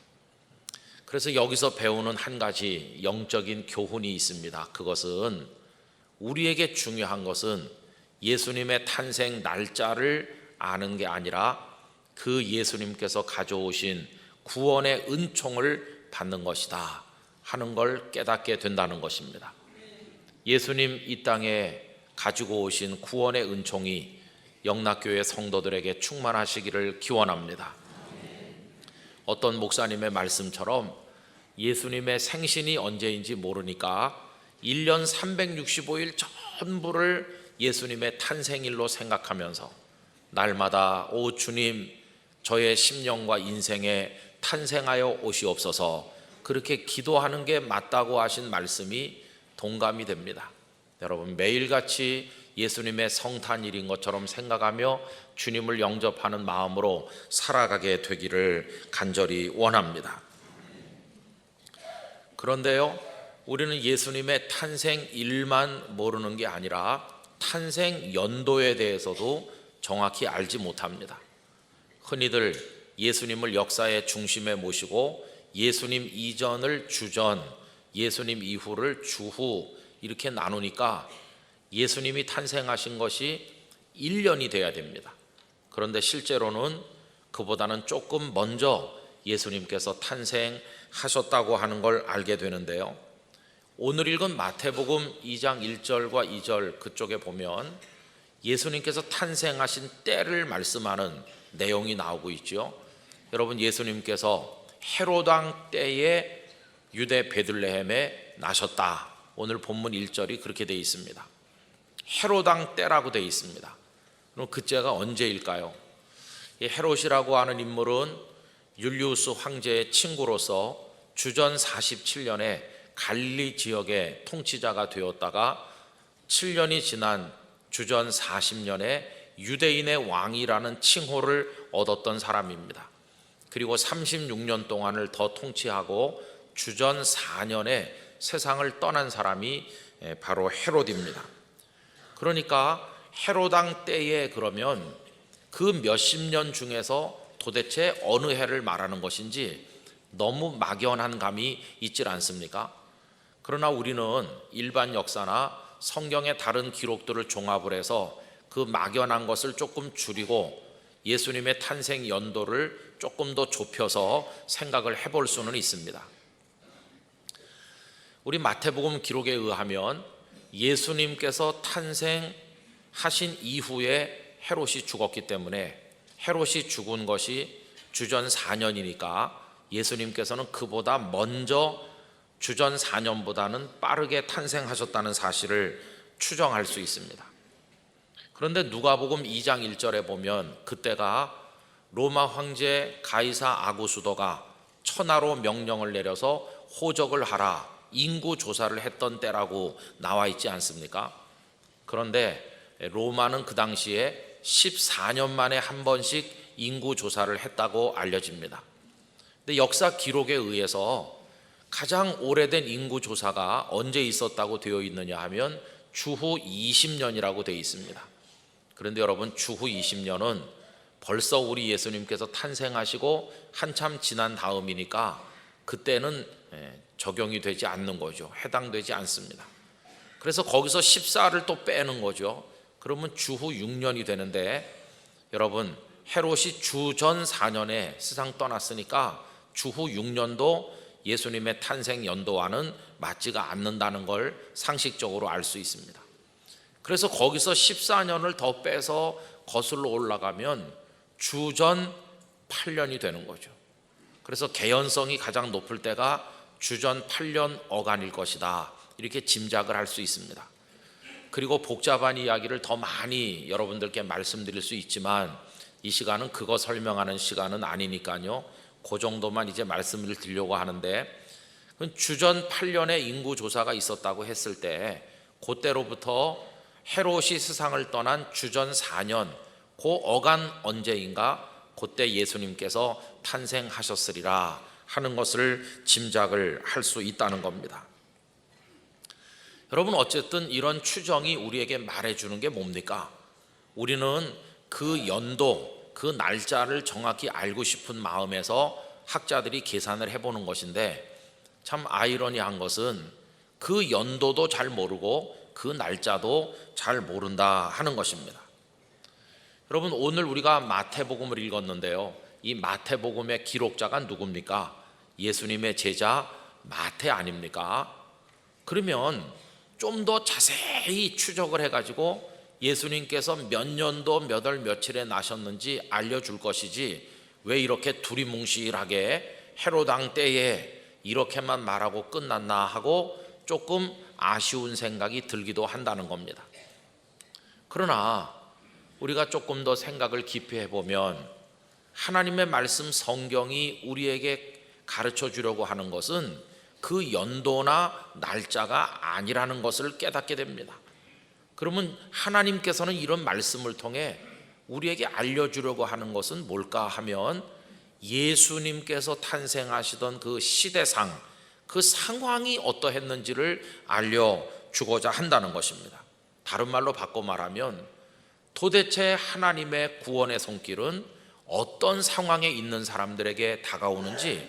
그래서 여기서 배우는 한 가지 영적인 교훈이 있습니다. 그것은 우리에게 중요한 것은 예수님의 탄생 날짜를 아는 게 아니라 그 예수님께서 가져오신 구원의 은총을 받는 것이다 하는 걸 깨닫게 된다는 것입니다. 예수님 이 땅에 가지고 오신 구원의 은총이 영락교회 성도들에게 충만하시기를 기원합니다. 어떤 목사님의 말씀처럼 예수님의 생신이 언제인지 모르니까 1년 365일 전부를 예수님의 탄생일로 생각하면서 날마다 오 주님, 저의 심령과 인생에 탄생하여 오시옵소서, 그렇게 기도하는 게 맞다고 하신 말씀이 동감이 됩니다. 여러분, 매일같이 예수님의 성탄일인 것처럼 생각하며 주님을 영접하는 마음으로 살아가게 되기를 간절히 원합니다. 그런데요, 우리는 예수님의 탄생일만 모르는 게 아니라 탄생 연도에 대해서도 정확히 알지 못합니다. 흔히들 예수님을 역사의 중심에 모시고 예수님 이전을 주전, 예수님 이후를 주후 이렇게 나누니까 예수님이 탄생하신 것이 1년이 돼야 됩니다. 그런데 실제로는 그보다는 조금 먼저 예수님께서 탄생하셨다고 하는 걸 알게 되는데요, 오늘 읽은 마태복음 2장 1절과 2절 그쪽에 보면 예수님께서 탄생하신 때를 말씀하는 내용이 나오고 있죠. 여러분, 예수님께서 헤롯 왕 때에 유대 베들레헴에 나셨다. 오늘 본문 1절이 그렇게 되어 있습니다. 헤롯 왕 때라고 되어 있습니다. 그럼 그때가 언제일까요? 이 헤롯이라고 하는 인물은 율리우스 황제의 친구로서 주전 47년에 갈릴리 지역의 통치자가 되었다가 7년이 지난 주전 40년에 유대인의 왕이라는 칭호를 얻었던 사람입니다. 그리고 36년 동안을 더 통치하고 주전 4년에 세상을 떠난 사람이 바로 헤롯입니다. 그러니까 헤롯 왕 때에 그러면 그 몇십 년 중에서 도대체 어느 해를 말하는 것인지 너무 막연한 감이 있질 않습니까? 그러나 우리는 일반 역사나 성경의 다른 기록들을 종합을 해서 그 막연한 것을 조금 줄이고 예수님의 탄생 연도를 조금 더 좁혀서 생각을 해볼 수는 있습니다. 우리 마태복음 기록에 의하면 예수님께서 탄생하신 이후에 헤롯이 죽었기 때문에 헤롯이 죽은 것이 주전 4년이니까 예수님께서는 그보다 먼저 주전 4년보다는 빠르게 탄생하셨다는 사실을 추정할 수 있습니다. 그런데 누가복음 2장 1절에 보면 그때가 로마 황제 가이사 아구수도가 천하로 명령을 내려서 호적을 하라, 인구 조사를 했던 때라고 나와 있지 않습니까? 그런데 로마는 그 당시에 14년 만에 한 번씩 인구 조사를 했다고 알려집니다. 근데 역사 기록에 의해서 가장 오래된 인구 조사가 언제 있었다고 되어 있느냐 하면 주후 20년이라고 되어 있습니다. 그런데 여러분, 주후 20년은 벌써 우리 예수님께서 탄생하시고 한참 지난 다음이니까 그때는 적용이 되지 않는 거죠. 해당되지 않습니다. 그래서 거기서 14를 또 빼는 거죠. 그러면 주후 6년이 되는데 여러분, 헤롯이 주전 4년에 세상 떠났으니까 주후 6년도 예수님의 탄생 연도와는 맞지가 않는다는 걸 상식적으로 알 수 있습니다. 그래서 거기서 14년을 더 빼서 거슬러 올라가면 주전 8년이 되는 거죠. 그래서 개연성이 가장 높을 때가 주전 8년 어간일 것이다, 이렇게 짐작을 할 수 있습니다. 그리고 복잡한 이야기를 더 많이 여러분들께 말씀드릴 수 있지만 이 시간은 그거 설명하는 시간은 아니니까요, 그 정도만 이제 말씀을 드리려고 하는데, 주전 8년에 인구 조사가 있었다고 했을 때 그때로부터 헤롯이 세상을 떠난 주전 4년, 그 어간 언제인가 그때 예수님께서 탄생하셨으리라 하는 것을 짐작을 할 수 있다는 겁니다. 여러분, 어쨌든 이런 추정이 우리에게 말해주는 게 뭡니까? 우리는 그 연도, 그 날짜를 정확히 알고 싶은 마음에서 학자들이 계산을 해보는 것인데, 참 아이러니한 것은 그 연도도 잘 모르고 그 날짜도 잘 모른다 하는 것입니다. 여러분, 오늘 우리가 마태복음을 읽었는데요, 이 마태복음의 기록자가 누굽니까? 예수님의 제자 마태 아닙니까? 그러면 좀 더 자세히 추적을 해가지고 예수님께서 몇 년도 몇 월 며칠에 나셨는지 알려줄 것이지, 왜 이렇게 두리뭉실하게 헤롯 왕 때에 이렇게만 말하고 끝났나 하고 조금 아쉬운 생각이 들기도 한다는 겁니다. 그러나 우리가 조금 더 생각을 깊이 해보면 하나님의 말씀 성경이 우리에게 가르쳐 주려고 하는 것은 그 연도나 날짜가 아니라는 것을 깨닫게 됩니다. 그러면 하나님께서는 이런 말씀을 통해 우리에게 알려주려고 하는 것은 뭘까 하면 예수님께서 탄생하시던 그 시대상, 그 상황이 어떠했는지를 알려주고자 한다는 것입니다. 다른 말로 바꿔 말하면 도대체 하나님의 구원의 손길은 어떤 상황에 있는 사람들에게 다가오는지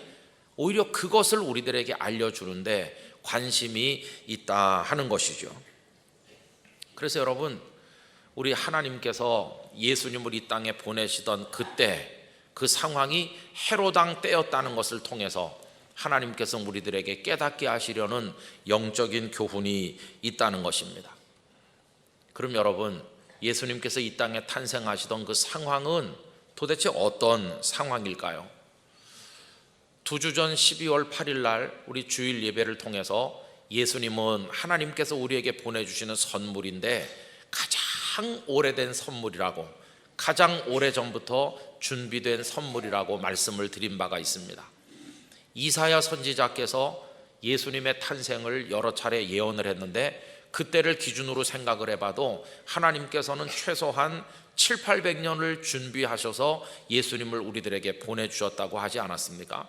오히려 그것을 우리들에게 알려주는데 관심이 있다 하는 것이죠. 그래서 여러분, 우리 하나님께서 예수님을 이 땅에 보내시던 그때 그 상황이 헤로당 때였다는 것을 통해서 하나님께서 우리들에게 깨닫게 하시려는 영적인 교훈이 있다는 것입니다. 그럼 여러분, 예수님께서 이 땅에 탄생하시던 그 상황은 도대체 어떤 상황일까요? 2주 전 12월 8일 날 우리 주일 예배를 통해서 예수님은 하나님께서 우리에게 보내주시는 선물인데 가장 오래된 선물이라고, 가장 오래전부터 준비된 선물이라고 말씀을 드린 바가 있습니다. 이사야 선지자께서 예수님의 탄생을 여러 차례 예언을 했는데 그때를 기준으로 생각을 해봐도 하나님께서는 최소한 7, 800년을 준비하셔서 예수님을 우리들에게 보내주셨다고 하지 않았습니까?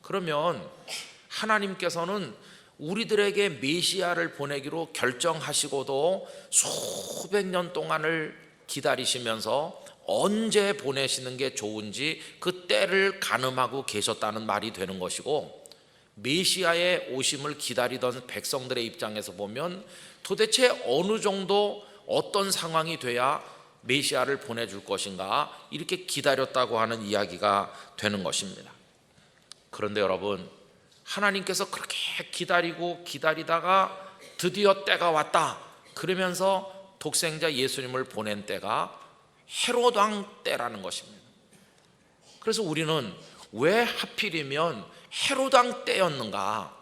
그러면 하나님께서는 우리들에게 메시아를 보내기로 결정하시고도 수백 년 동안을 기다리시면서 언제 보내시는 게 좋은지 그 때를 가늠하고 계셨다는 말이 되는 것이고, 메시아의 오심을 기다리던 백성들의 입장에서 보면 도대체 어느 정도 어떤 상황이 돼야 메시아를 보내줄 것인가 이렇게 기다렸다고 하는 이야기가 되는 것입니다. 그런데 여러분, 하나님께서 그렇게 기다리고 기다리다가 드디어 때가 왔다 그러면서 독생자 예수님을 보낸 때가 헤롯 왕 때라는 것입니다. 그래서 우리는 왜 하필이면 헤롯 왕 때였는가,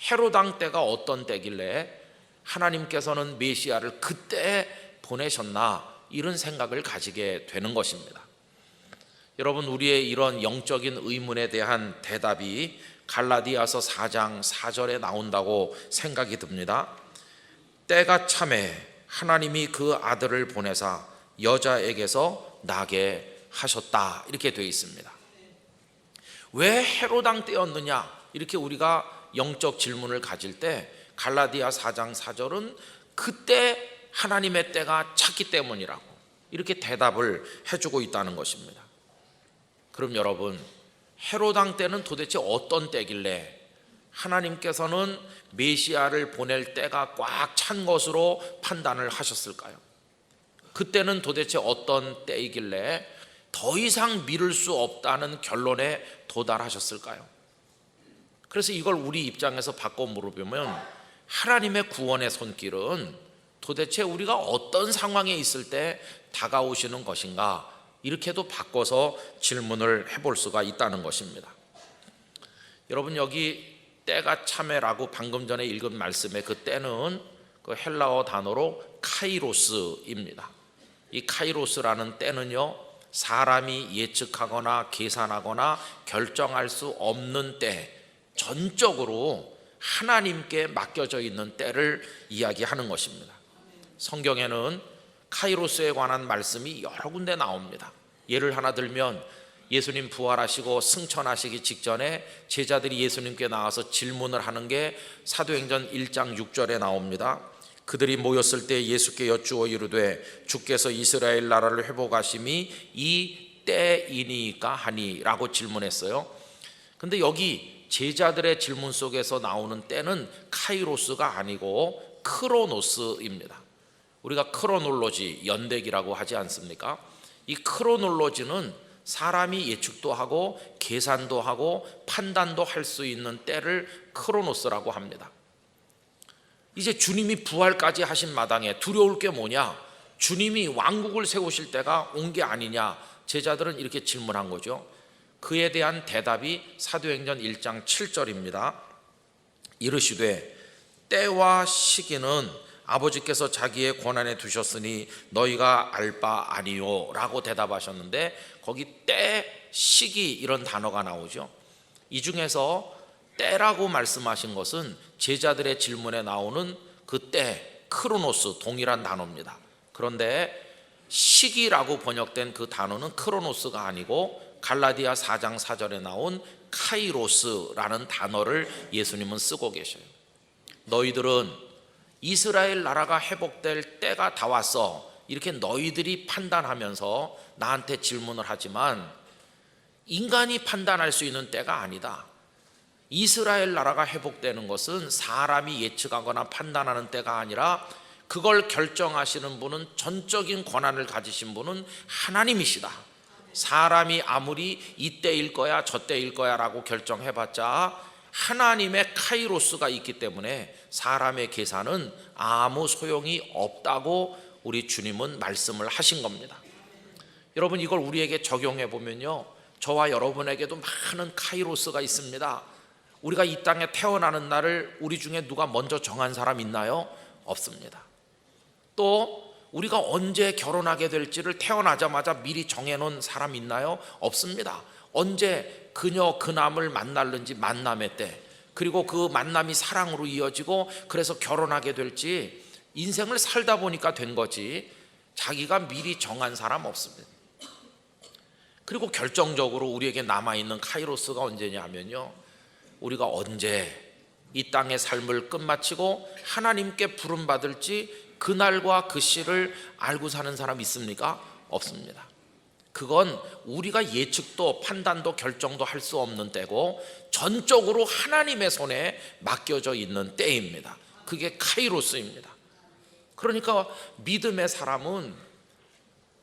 헤롯 왕 때가 어떤 때길래 하나님께서는 메시아를 그때 보내셨나, 이런 생각을 가지게 되는 것입니다. 여러분, 우리의 이런 영적인 의문에 대한 대답이 갈라디아서 4장 4절에 나온다고 생각이 듭니다. 때가 참에 하나님이 그 아들을 보내사 여자에게서 나게 하셨다, 이렇게 되어 있습니다. 왜 헤롯 왕 때였느냐, 이렇게 우리가 영적 질문을 가질 때 갈라디아 4장 4절은 그때 하나님의 때가 찼기 때문이라고 이렇게 대답을 해주고 있다는 것입니다. 그럼 여러분, 헤롯 왕 때는 도대체 어떤 때길래 하나님께서는 메시아를 보낼 때가 꽉 찬 것으로 판단을 하셨을까요? 그때는 도대체 어떤 때이길래 더 이상 미룰 수 없다는 결론에 도달하셨을까요? 그래서 이걸 우리 입장에서 바꿔 물어보면 하나님의 구원의 손길은 도대체 우리가 어떤 상황에 있을 때 다가오시는 것인가, 이렇게도 바꿔서 질문을 해볼 수가 있다는 것입니다. 여러분, 여기 때가 참에라고 방금 전에 읽은 말씀의 그 때는 그 헬라어 단어로 카이로스입니다. 이 카이로스라는 때는요, 사람이 예측하거나 계산하거나 결정할 수 없는 때, 전적으로 하나님께 맡겨져 있는 때를 이야기하는 것입니다. 성경에는 카이로스에 관한 말씀이 여러 군데 나옵니다. 예를 하나 들면 예수님 부활하시고 승천하시기 직전에 제자들이 예수님께 나와서 질문을 하는 게 사도행전 1장 6절에 나옵니다. 그들이 모였을 때 예수께 여쭈어 이르되 주께서 이스라엘 나라를 회복하심이 이 때이니까 하니 라고 질문했어요. 근데 여기 제자들의 질문 속에서 나오는 때는 카이로스가 아니고 크로노스입니다. 우리가 크로놀로지, 연대기라고 하지 않습니까? 이 크로놀로지는 사람이 예측도 하고 계산도 하고 판단도 할 수 있는 때를 크로노스라고 합니다. 이제 주님이 부활까지 하신 마당에 두려울 게 뭐냐? 주님이 왕국을 세우실 때가 온 게 아니냐? 제자들은 이렇게 질문한 거죠. 그에 대한 대답이 사도행전 1장 7절입니다. 이르시되 때와 시기는 아버지께서 자기의 권한에 두셨으니 너희가 알 바 아니요 라고 대답하셨는데, 거기 때, 시기 이런 단어가 나오죠. 이 중에서 때라고 말씀하신 것은 제자들의 질문에 나오는 그 때, 크로노스, 동일한 단어입니다. 그런데 시기라고 번역된 그 단어는 크로노스가 아니고 갈라디아 4장 4절에 나온 카이로스라는 단어를 예수님은 쓰고 계셔요. 너희들은 이스라엘 나라가 회복될 때가 다 왔어, 이렇게 너희들이 판단하면서 나한테 질문을 하지만 인간이 판단할 수 있는 때가 아니다. 이스라엘 나라가 회복되는 것은 사람이 예측하거나 판단하는 때가 아니라 그걸 결정하시는 분은, 전적인 권한을 가지신 분은 하나님이시다. 사람이 아무리 이때일 거야 저때일 거야 라고 결정해봤자 하나님의 카이로스가 있기 때문에 사람의 계산은 아무 소용이 없다고 우리 주님은 말씀을 하신 겁니다. 여러분, 이걸 우리에게 적용해 보면요, 저와 여러분에게도 많은 카이로스가 있습니다. 우리가 이 땅에 태어나는 날을 우리 중에 누가 먼저 정한 사람 있나요? 없습니다. 또 우리가 언제 결혼하게 될지를 태어나자마자 미리 정해놓은 사람 있나요? 없습니다. 언제 그녀 그남을 만날는지 만남의 때, 그리고 그 만남이 사랑으로 이어지고 그래서 결혼하게 될지 인생을 살다 보니까 된 거지 자기가 미리 정한 사람 없습니다. 그리고 결정적으로 우리에게 남아있는 카이로스가 언제냐면요, 우리가 언제 이 땅의 삶을 끝마치고 하나님께 부름받을지 그날과 그 시를 알고 사는 사람 있습니까? 없습니다. 그건 우리가 예측도 판단도 결정도 할 수 없는 때고 전적으로 하나님의 손에 맡겨져 있는 때입니다. 그게 카이로스입니다. 그러니까 믿음의 사람은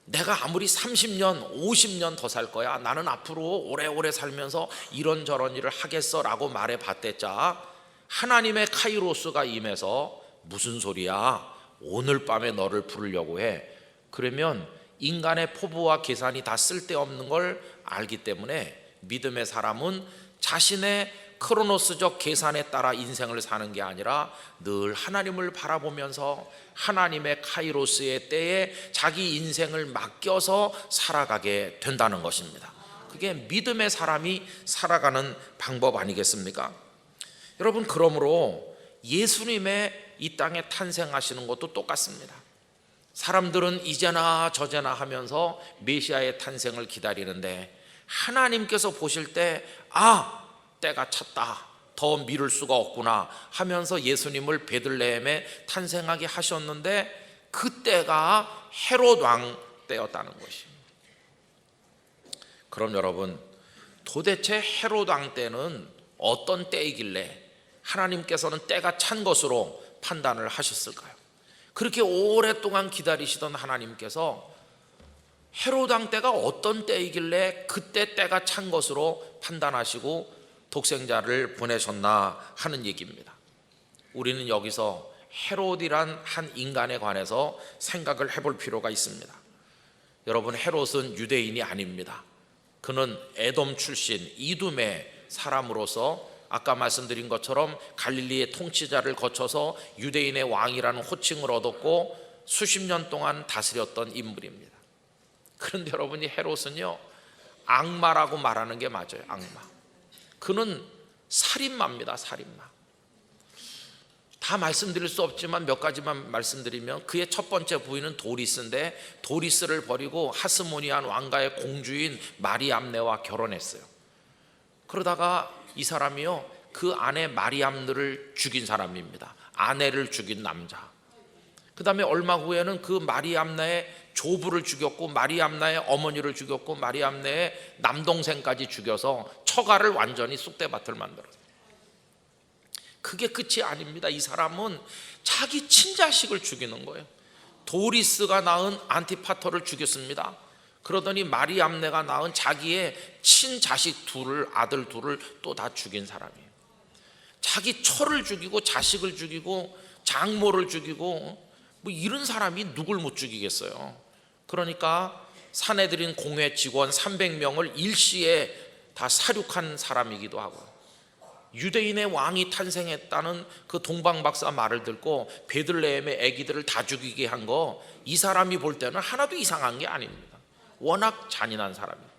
내가 아무리 30년 50년 더 살 거야, 나는 앞으로 오래오래 살면서 이런저런 일을 하겠어 라고 말해봤댔자 하나님의 카이로스가 임해서 무슨 소리야, 오늘 밤에 너를 부르려고 해. 그러면 인간의 포부와 계산이 다 쓸데없는 걸 알기 때문에 믿음의 사람은 자신의 크로노스적 계산에 따라 인생을 사는 게 아니라 늘 하나님을 바라보면서 하나님의 카이로스의 때에 자기 인생을 맡겨서 살아가게 된다는 것입니다. 그게 믿음의 사람이 살아가는 방법 아니겠습니까? 여러분, 그러므로 예수님의 이 땅에 탄생하시는 것도 똑같습니다. 사람들은 이제나 저제나 하면서 메시아의 탄생을 기다리는데 하나님께서 보실 때 때가 찼다, 더 미룰 수가 없구나 하면서 예수님을 베들레헴에 탄생하게 하셨는데 그 때가 헤롯 왕 때였다는 것입니다. 그럼 여러분, 도대체 헤롯 왕 때는 어떤 때이길래 하나님께서는 때가 찬 것으로 판단을 하셨을까요? 그렇게 오랫동안 기다리시던 하나님께서 헤롯 왕 때가 어떤 때이길래 그때 때가 찬 것으로 판단하시고 독생자를 보내셨나 하는 얘기입니다. 우리는 여기서 헤롯이란 한 인간에 관해서 생각을 해볼 필요가 있습니다. 여러분, 헤롯은 유대인이 아닙니다. 그는 에돔 출신 이둠의 사람으로서 아까 말씀드린 것처럼 갈릴리의 통치자를 거쳐서 유대인의 왕이라는 호칭을 얻었고 수십 년 동안 다스렸던 인물입니다. 그런데 여러분이 헤롯은요, 악마라고 말하는 게 맞아요. 악마. 그는 살인마입니다. 살인마. 다 말씀드릴 수 없지만 몇 가지만 말씀드리면, 그의 첫 번째 부인은 도리스인데 도리스를 버리고 하스모니안 왕가의 공주인 마리암네와 결혼했어요. 그러다가 이 사람이요, 그 아내 마리암네를 죽인 사람입니다. 아내를 죽인 남자. 그 다음에 얼마 후에는 그 마리암네의 조부를 죽였고 마리암네의 어머니를 죽였고 마리암네의 남동생까지 죽여서 처가를 완전히 쑥대밭을 만들었어요. 그게 끝이 아닙니다. 이 사람은 자기 친자식을 죽이는 거예요. 도리스가 낳은 안티파터를 죽였습니다. 그러더니 마리암네가 낳은 자기의 친자식 둘을, 아들 둘을 또 다 죽인 사람이에요. 자기 처를 죽이고 자식을 죽이고 장모를 죽이고 뭐 이런 사람이 누굴 못 죽이겠어요. 그러니까 사내들인 공회 직원 300명을 일시에 다 살육한 사람이기도 하고, 유대인의 왕이 탄생했다는 그 동방박사 말을 듣고 베들레헴의 아기들을 다 죽이게 한 거, 이 사람이 볼 때는 하나도 이상한 게 아닙니다. 워낙 잔인한 사람이에요.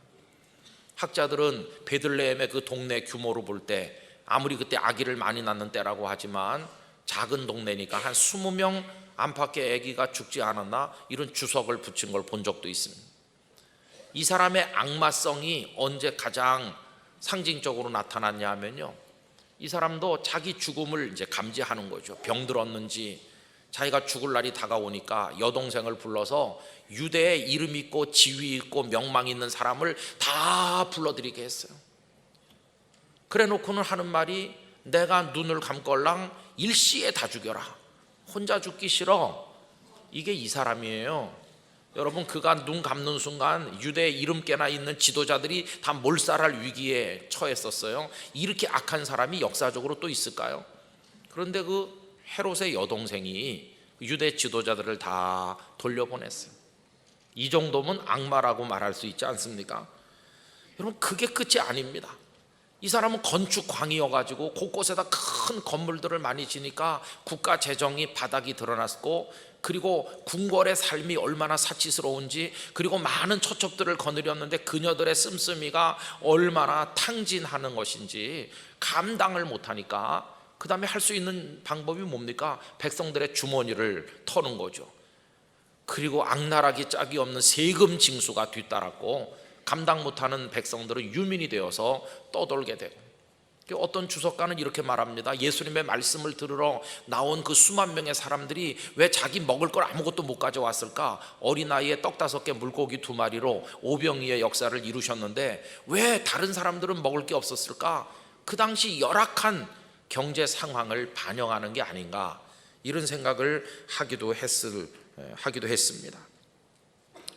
학자들은 베들레헴의 그 동네 규모로 볼 때 아무리 그때 아기를 많이 낳는 때라고 하지만 작은 동네니까 한 20명 안팎의 아기가 죽지 않았나 이런 주석을 붙인 걸 본 적도 있습니다. 이 사람의 악마성이 언제 가장 상징적으로 나타났냐 하면요, 이 사람도 자기 죽음을 이제 감지하는 거죠. 병들었는지 자기가 죽을 날이 다가오니까 여동생을 불러서 유대에 이름 있고 지위 있고 명망 있는 사람을 다 불러들이게 했어요. 그래 놓고는 하는 말이, 내가 눈을 감걸랑 일시에 다 죽여라. 혼자 죽기 싫어. 이게 이 사람이에요. 여러분, 그가 눈 감는 순간 유대 이름께나 있는 지도자들이 다 몰살할 위기에 처했었어요. 이렇게 악한 사람이 역사적으로 또 있을까요? 그런데 그 헤롯의 여동생이 유대 지도자들을 다 돌려보냈어요. 이 정도면 악마라고 말할 수 있지 않습니까? 여러분, 그게 끝이 아닙니다. 이 사람은 건축광이어가지고 곳곳에다 큰 건물들을 많이 지니까 국가 재정이 바닥이 드러났고, 그리고 궁궐의 삶이 얼마나 사치스러운지, 그리고 많은 처첩들을 거느렸는데 그녀들의 씀씀이가 얼마나 탕진하는 것인지 감당을 못하니까 그 다음에 할 수 있는 방법이 뭡니까? 백성들의 주머니를 터는 거죠. 그리고 악랄하기 짝이 없는 세금 징수가 뒤따랐고, 감당 못하는 백성들은 유민이 되어서 떠돌게 되고, 어떤 주석가는 이렇게 말합니다. 예수님의 말씀을 들으러 나온 그 수만 명의 사람들이 왜 자기 먹을 걸 아무것도 못 가져왔을까? 어린아이에 떡 5개 물고기 2마리로 오병이의 역사를 이루셨는데 왜 다른 사람들은 먹을 게 없었을까? 그 당시 열악한 경제 상황을 반영하는 게 아닌가, 이런 생각을 하기도 했습니다.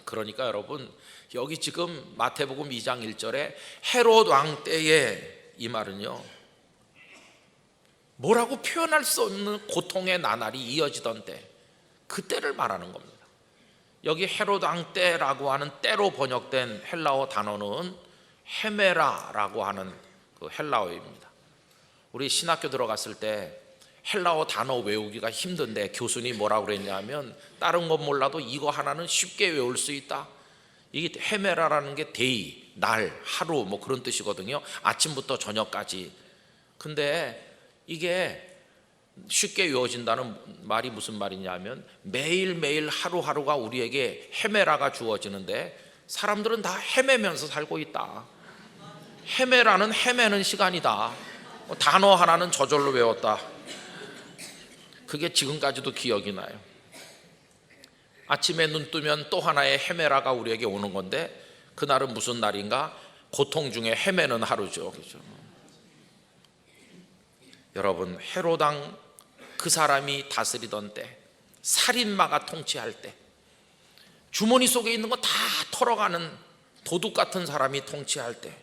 그러니까 여러분, 여기 지금 마태복음 2장 1절에 헤롯 왕 때에, 이 말은요, 뭐라고 표현할 수 없는 고통의 나날이 이어지던 때, 그때를 말하는 겁니다. 여기 헤롯 왕 때라고 하는 때로 번역된 헬라어 단어는 헤메라라고 하는 그 헬라어입니다. 우리 신학교 들어갔을 때 헬라어 단어 외우기가 힘든데 교수님이 뭐라고 그랬냐면, 다른 건 몰라도 이거 하나는 쉽게 외울 수 있다. 이게 헤메라라는 게 데이, 날, 하루 뭐 그런 뜻이거든요. 아침부터 저녁까지. 근데 이게 쉽게 외워진다는 말이 무슨 말이냐면, 매일매일 하루하루가 우리에게 헤메라가 주어지는데 사람들은 다 헤매면서 살고 있다. 헤메라는 헤매는 시간이다. 단어 하나는 저절로 외웠다. 그게 지금까지도 기억이 나요. 아침에 눈 뜨면 또 하나의 헤메라가 우리에게 오는 건데, 그날은 무슨 날인가? 고통 중에 헤매는 하루죠. 그렇죠? 여러분, 헤롯 왕 그 사람이 다스리던 때, 살인마가 통치할 때, 주머니 속에 있는 거 다 털어가는 도둑 같은 사람이 통치할 때,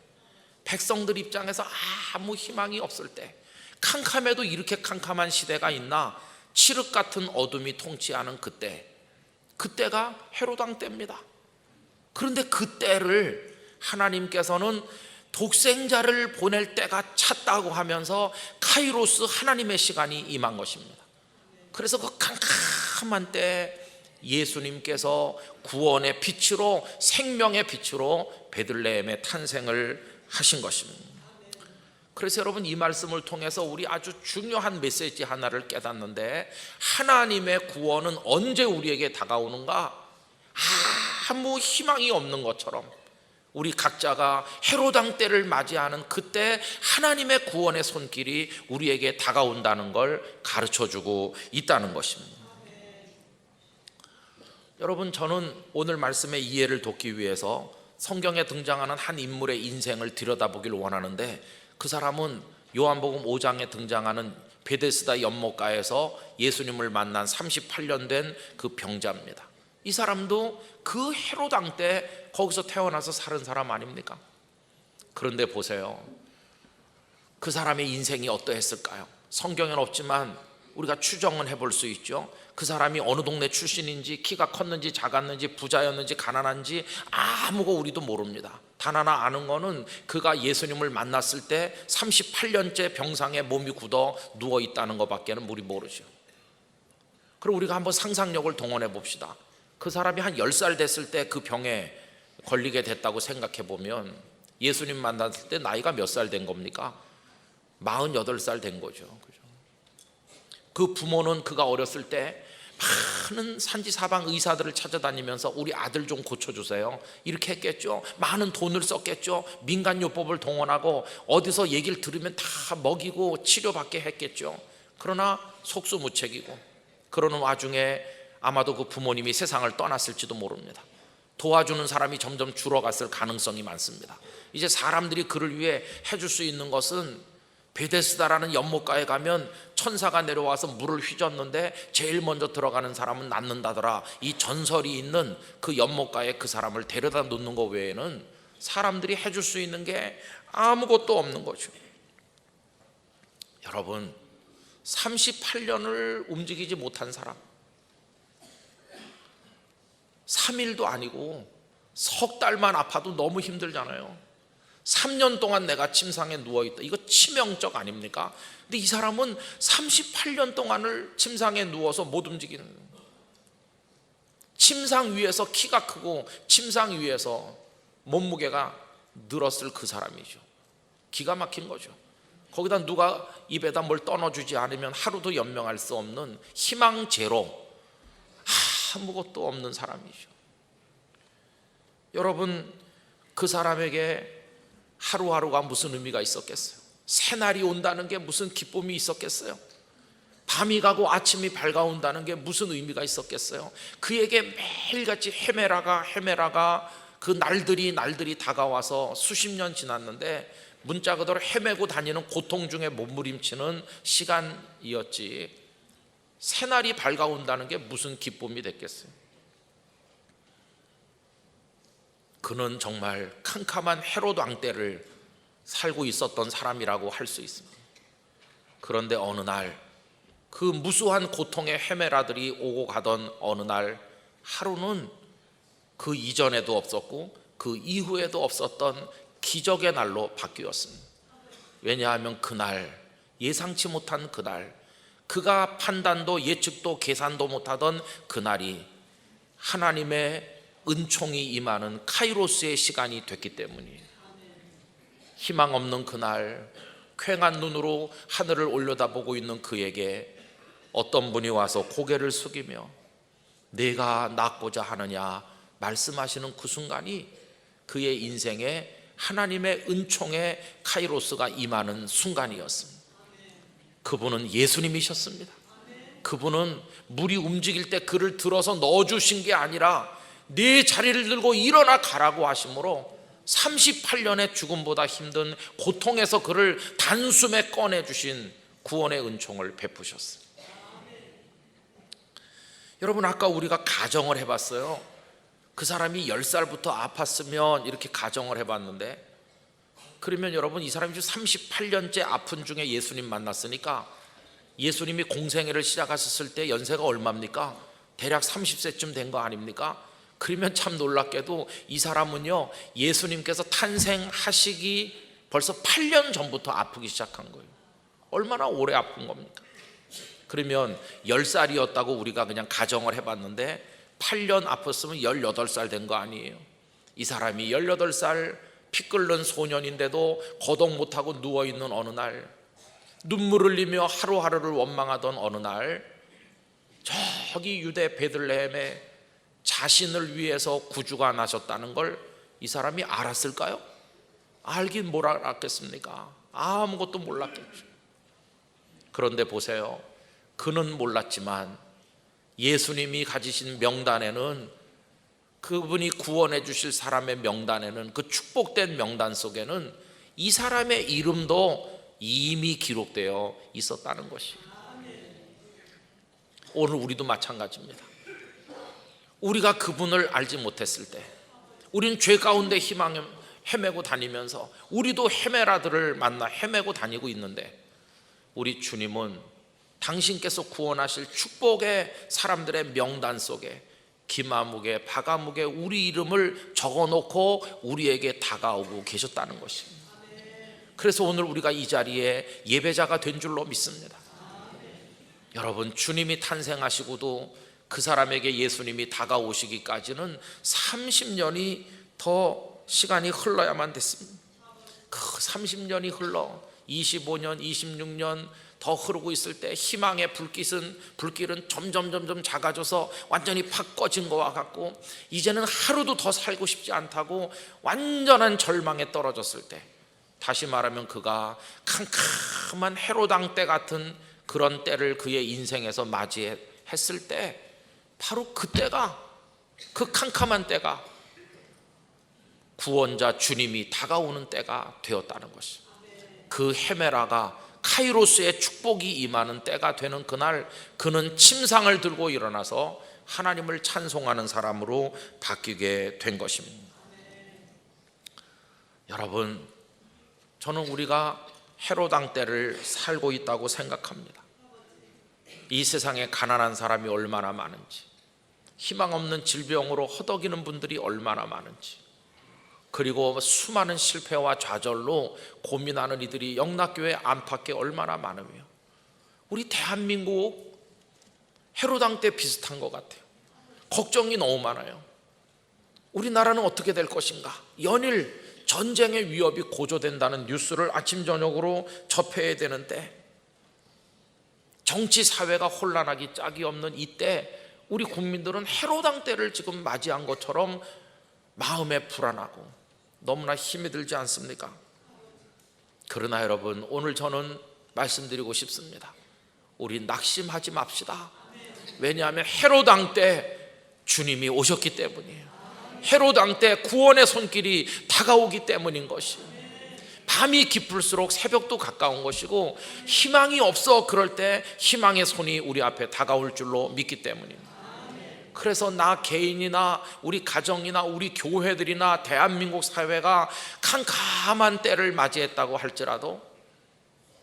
백성들 입장에서 아무 희망이 없을 때, 캄캄해도 이렇게 캄캄한 시대가 있나, 칠흑 같은 어둠이 통치하는 그때가 헤롯 왕 때입니다. 그런데 그때를 하나님께서는 독생자를 보낼 때가 찼다고 하면서 카이로스, 하나님의 시간이 임한 것입니다. 그래서 그 캄캄한 때 예수님께서 구원의 빛으로, 생명의 빛으로 베들레헴에 탄생을 하신 것입니다. 그래서 여러분, 이 말씀을 통해서 우리 아주 중요한 메시지 하나를 깨닫는데, 하나님의 구원은 언제 우리에게 다가오는가? 아무 희망이 없는 것처럼 우리 각자가 헤롯 왕 때를 맞이하는 그때 하나님의 구원의 손길이 우리에게 다가온다는 걸 가르쳐주고 있다는 것입니다. 여러분, 저는 오늘 말씀의 이해를 돕기 위해서 성경에 등장하는 한 인물의 인생을 들여다보길 원하는데, 그 사람은 요한복음 5장에 등장하는 베데스다 연못가에서 예수님을 만난 38년 된 그 병자입니다. 이 사람도 그 헤롯 왕 때 거기서 태어나서 사는 사람 아닙니까? 그런데 보세요, 그 사람의 인생이 어떠했을까요? 성경에는 없지만 우리가 추정은 해볼 수 있죠. 그 사람이 어느 동네 출신인지, 키가 컸는지 작았는지, 부자였는지 가난한지 아무거 우리도 모릅니다. 단 하나 아는 거는 그가 예수님을 만났을 때 38년째 병상에 몸이 굳어 누워 있다는 것밖에는 우리 모르죠. 그럼 우리가 한번 상상력을 동원해 봅시다. 그 사람이 한 10살 됐을 때 그 병에 걸리게 됐다고 생각해 보면, 예수님 만났을 때 나이가 몇 살 된 겁니까? 48살 된 거죠. 그 부모는 그가 어렸을 때 많은 산지사방 의사들을 찾아다니면서 우리 아들 좀 고쳐주세요 이렇게 했겠죠. 많은 돈을 썼겠죠. 민간요법을 동원하고 어디서 얘기를 들으면 다 먹이고 치료받게 했겠죠. 그러나 속수무책이고, 그러는 와중에 아마도 그 부모님이 세상을 떠났을지도 모릅니다. 도와주는 사람이 점점 줄어갔을 가능성이 많습니다. 이제 사람들이 그를 위해 해줄 수 있는 것은, 베데스다라는 연못가에 가면 천사가 내려와서 물을 휘젓는데 제일 먼저 들어가는 사람은 낫는다더라, 이 전설이 있는 그 연못가에 그 사람을 데려다 놓는 것 외에는 사람들이 해줄 수 있는 게 아무것도 없는 거죠. 여러분, 38년을 움직이지 못한 사람, 3일도 아니고 석 달만 아파도 너무 힘들잖아요. 3년 동안 내가 침상에 누워있다, 이거 치명적 아닙니까? 근데 이 사람은 38년 동안을 침상에 누워서 못 움직이는 거예요. 침상 위에서 키가 크고 침상 위에서 몸무게가 늘었을 그 사람이죠. 기가 막힌 거죠. 거기다 누가 입에다 뭘 떠넣어주지 않으면 하루도 연명할 수 없는 희망 제로, 아무것도 없는 사람이죠. 여러분, 그 사람에게 하루하루가 무슨 의미가 있었겠어요? 새날이 온다는 게 무슨 기쁨이 있었겠어요? 밤이 가고 아침이 밝아온다는 게 무슨 의미가 있었겠어요? 그에게 매일같이 헤매라가 그 날들이 다가와서 수십 년 지났는데 문자 그대로 헤매고 다니는 고통 중에 몸부림치는 시간이었지, 새날이 밝아온다는 게 무슨 기쁨이 됐겠어요? 그는 정말 캄캄한 헤롯 왕 때를 살고 있었던 사람이라고 할 수 있습니다. 그런데 어느 날, 그 무수한 고통의 헤매라들이 오고 가던 어느 날 하루는 그 이전에도 없었고 그 이후에도 없었던 기적의 날로 바뀌었습니다. 왜냐하면 그날, 예상치 못한 그날, 그가 판단도 예측도 계산도 못하던 그날이 하나님의 은총이 임하는 카이로스의 시간이 됐기 때문이에요. 희망 없는 그날, 퀭한 눈으로 하늘을 올려다보고 있는 그에게 어떤 분이 와서 고개를 숙이며 내가 낫고자 하느냐 말씀하시는 그 순간이 그의 인생에 하나님의 은총의 카이로스가 임하는 순간이었습니다. 그분은 예수님이셨습니다. 그분은 물이 움직일 때 그를 들어서 넣어주신 게 아니라 네 자리를 들고 일어나 가라고 하심으로 38년의 죽음보다 힘든 고통에서 그를 단숨에 꺼내주신 구원의 은총을 베푸셨어요. 여러분, 아까 우리가 가정을 해봤어요. 그 사람이 10살부터 아팠으면 이렇게 가정을 해봤는데, 그러면 여러분, 이 사람이 38년째 아픈 중에 예수님 만났으니까 예수님이 공생애를 시작하셨을 때 연세가 얼마입니까? 대략 30세쯤 된 거 아닙니까? 그러면 참 놀랍게도 이 사람은요, 예수님께서 탄생하시기 벌써 8년 전부터 아프기 시작한 거예요. 얼마나 오래 아픈 겁니까? 그러면 10살이었다고 우리가 그냥 가정을 해봤는데 8년 아팠으면 18살 된 거 아니에요? 이 사람이 18살 피 끓는 소년인데도 거동 못하고 누워있는 어느 날, 눈물을 흘리며 하루하루를 원망하던 어느 날, 저기 유대 베들레헴에 자신을 위해서 구주가 나셨다는 걸 이 사람이 알았을까요? 알긴 뭘 알았겠습니까? 아무것도 몰랐겠죠. 그런데 보세요, 그는 몰랐지만 예수님이 가지신 명단에는, 그분이 구원해 주실 사람의 명단에는, 그 축복된 명단 속에는 이 사람의 이름도 이미 기록되어 있었다는 것이. 오늘 우리도 마찬가지입니다. 우리가 그분을 알지 못했을 때, 우리는 죄 가운데 헤매고 다니면서 우리도 헤매라들을 만나 헤매고 다니고 있는데, 우리 주님은 당신께서 구원하실 축복의 사람들의 명단 속에 기마묵에 바가묵에 우리 이름을 적어놓고 우리에게 다가오고 계셨다는 것입니다. 그래서 오늘 우리가 이 자리에 예배자가 된 줄로 믿습니다. 여러분, 주님이 탄생하시고도 그 사람에게 예수님이 다가오시기까지는 30년이 더 시간이 흘러야만 됐습니다. 그 30년이 흘러 25년, 26년 더 흐르고 있을 때 희망의 불길은 점점 작아져서 완전히 팍 꺼진 것과 같고, 이제는 하루도 더 살고 싶지 않다고 완전한 절망에 떨어졌을 때, 다시 말하면 그가 캄캄한 헤로당 때 같은 그런 때를 그의 인생에서 맞이했을 때, 바로 그때가, 그 캄캄한 때가 구원자 주님이 다가오는 때가 되었다는 것이죠. 그 헤메라가 카이로스의 축복이 임하는 때가 되는 그날, 그는 침상을 들고 일어나서 하나님을 찬송하는 사람으로 바뀌게 된 것입니다. 여러분, 저는 우리가 헤로당 때를 살고 있다고 생각합니다. 이 세상에 가난한 사람이 얼마나 많은지, 희망 없는 질병으로 허덕이는 분들이 얼마나 많은지, 그리고 수많은 실패와 좌절로 고민하는 이들이 영락교회 안팎에 얼마나 많으며, 우리 대한민국 헤로당 때 비슷한 것 같아요. 걱정이 너무 많아요. 우리나라는 어떻게 될 것인가, 연일 전쟁의 위협이 고조된다는 뉴스를 아침 저녁으로 접해야 되는데, 정치 사회가 혼란하기 짝이 없는 이때 우리 국민들은 헤로당 때를 지금 맞이한 것처럼 마음에 불안하고 너무나 힘이 들지 않습니까? 그러나 여러분, 오늘 저는 말씀드리고 싶습니다. 우리 낙심하지 맙시다. 왜냐하면 헤로당 때 주님이 오셨기 때문이에요. 헤로당 때 구원의 손길이 다가오기 때문인 것이에요. 밤이 깊을수록 새벽도 가까운 것이고, 희망이 없어 그럴 때 희망의 손이 우리 앞에 다가올 줄로 믿기 때문입니다. 그래서 나 개인이나 우리 가정이나 우리 교회들이나 대한민국 사회가 캄캄한 때를 맞이했다고 할지라도,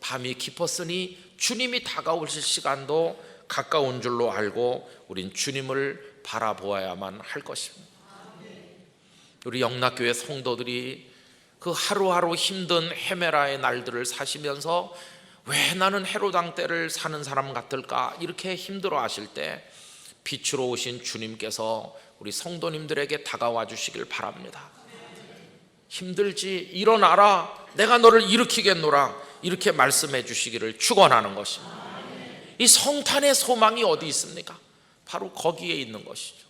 밤이 깊었으니 주님이 다가오실 시간도 가까운 줄로 알고 우린 주님을 바라보아야만 할 것입니다. 우리 영락교회 성도들이 그 하루하루 힘든 헤메라의 날들을 사시면서 왜 나는 헤로당 때를 사는 사람 같을까 이렇게 힘들어 하실 때, 빛으로 오신 주님께서 우리 성도님들에게 다가와 주시길 바랍니다. 힘들지, 일어나라, 내가 너를 일으키겠노라, 이렇게 말씀해 주시기를 축원하는 것입니다. 이 성탄의 소망이 어디 있습니까? 바로 거기에 있는 것이죠.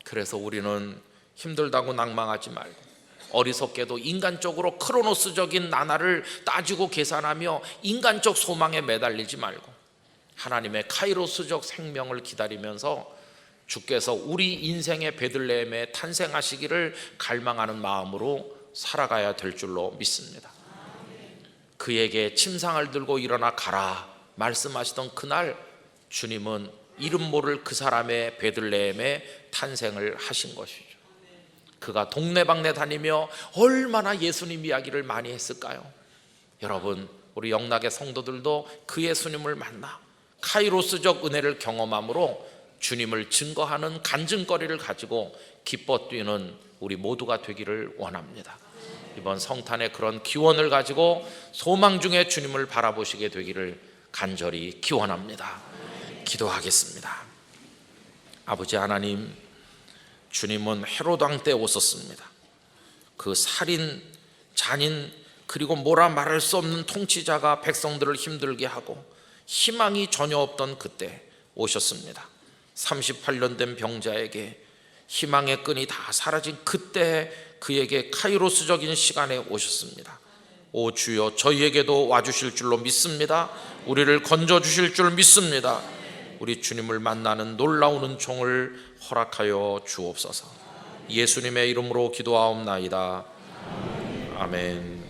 그래서 우리는 힘들다고 낭망하지 말고, 어리석게도 인간적으로 크로노스적인 나날을 따지고 계산하며 인간적 소망에 매달리지 말고, 하나님의 카이로스적 생명을 기다리면서 주께서 우리 인생의 베들레헴에 탄생하시기를 갈망하는 마음으로 살아가야 될 줄로 믿습니다. 그에게 침상을 들고 일어나 가라 말씀하시던 그날, 주님은 이름 모를 그 사람의 베들레헴에 탄생을 하신 것이죠. 그가 동네방네 다니며 얼마나 예수님 이야기를 많이 했을까요? 여러분, 우리 영락의 성도들도 그 예수님을 만나 카이로스적 은혜를 경험함으로 주님을 증거하는 간증거리를 가지고 기뻐 뛰는 우리 모두가 되기를 원합니다. 이번 성탄에 그런 기원을 가지고 소망 중에 주님을 바라보시게 되기를 간절히 기원합니다. 기도하겠습니다. 아버지 하나님, 주님은 헤로당 때 오셨습니다. 그 살인, 잔인, 그리고 뭐라 말할 수 없는 통치자가 백성들을 힘들게 하고 희망이 전혀 없던 그때 오셨습니다. 38년 된 병자에게 희망의 끈이 다 사라진 그때 그에게 카이로스적인 시간에 오셨습니다. 오 주여, 저희에게도 와주실 줄로 믿습니다. 우리를 건져주실 줄 믿습니다. 우리 주님을 만나는 놀라운 은총을 허락하여 주옵소서. 예수님의 이름으로 기도하옵나이다. 아멘.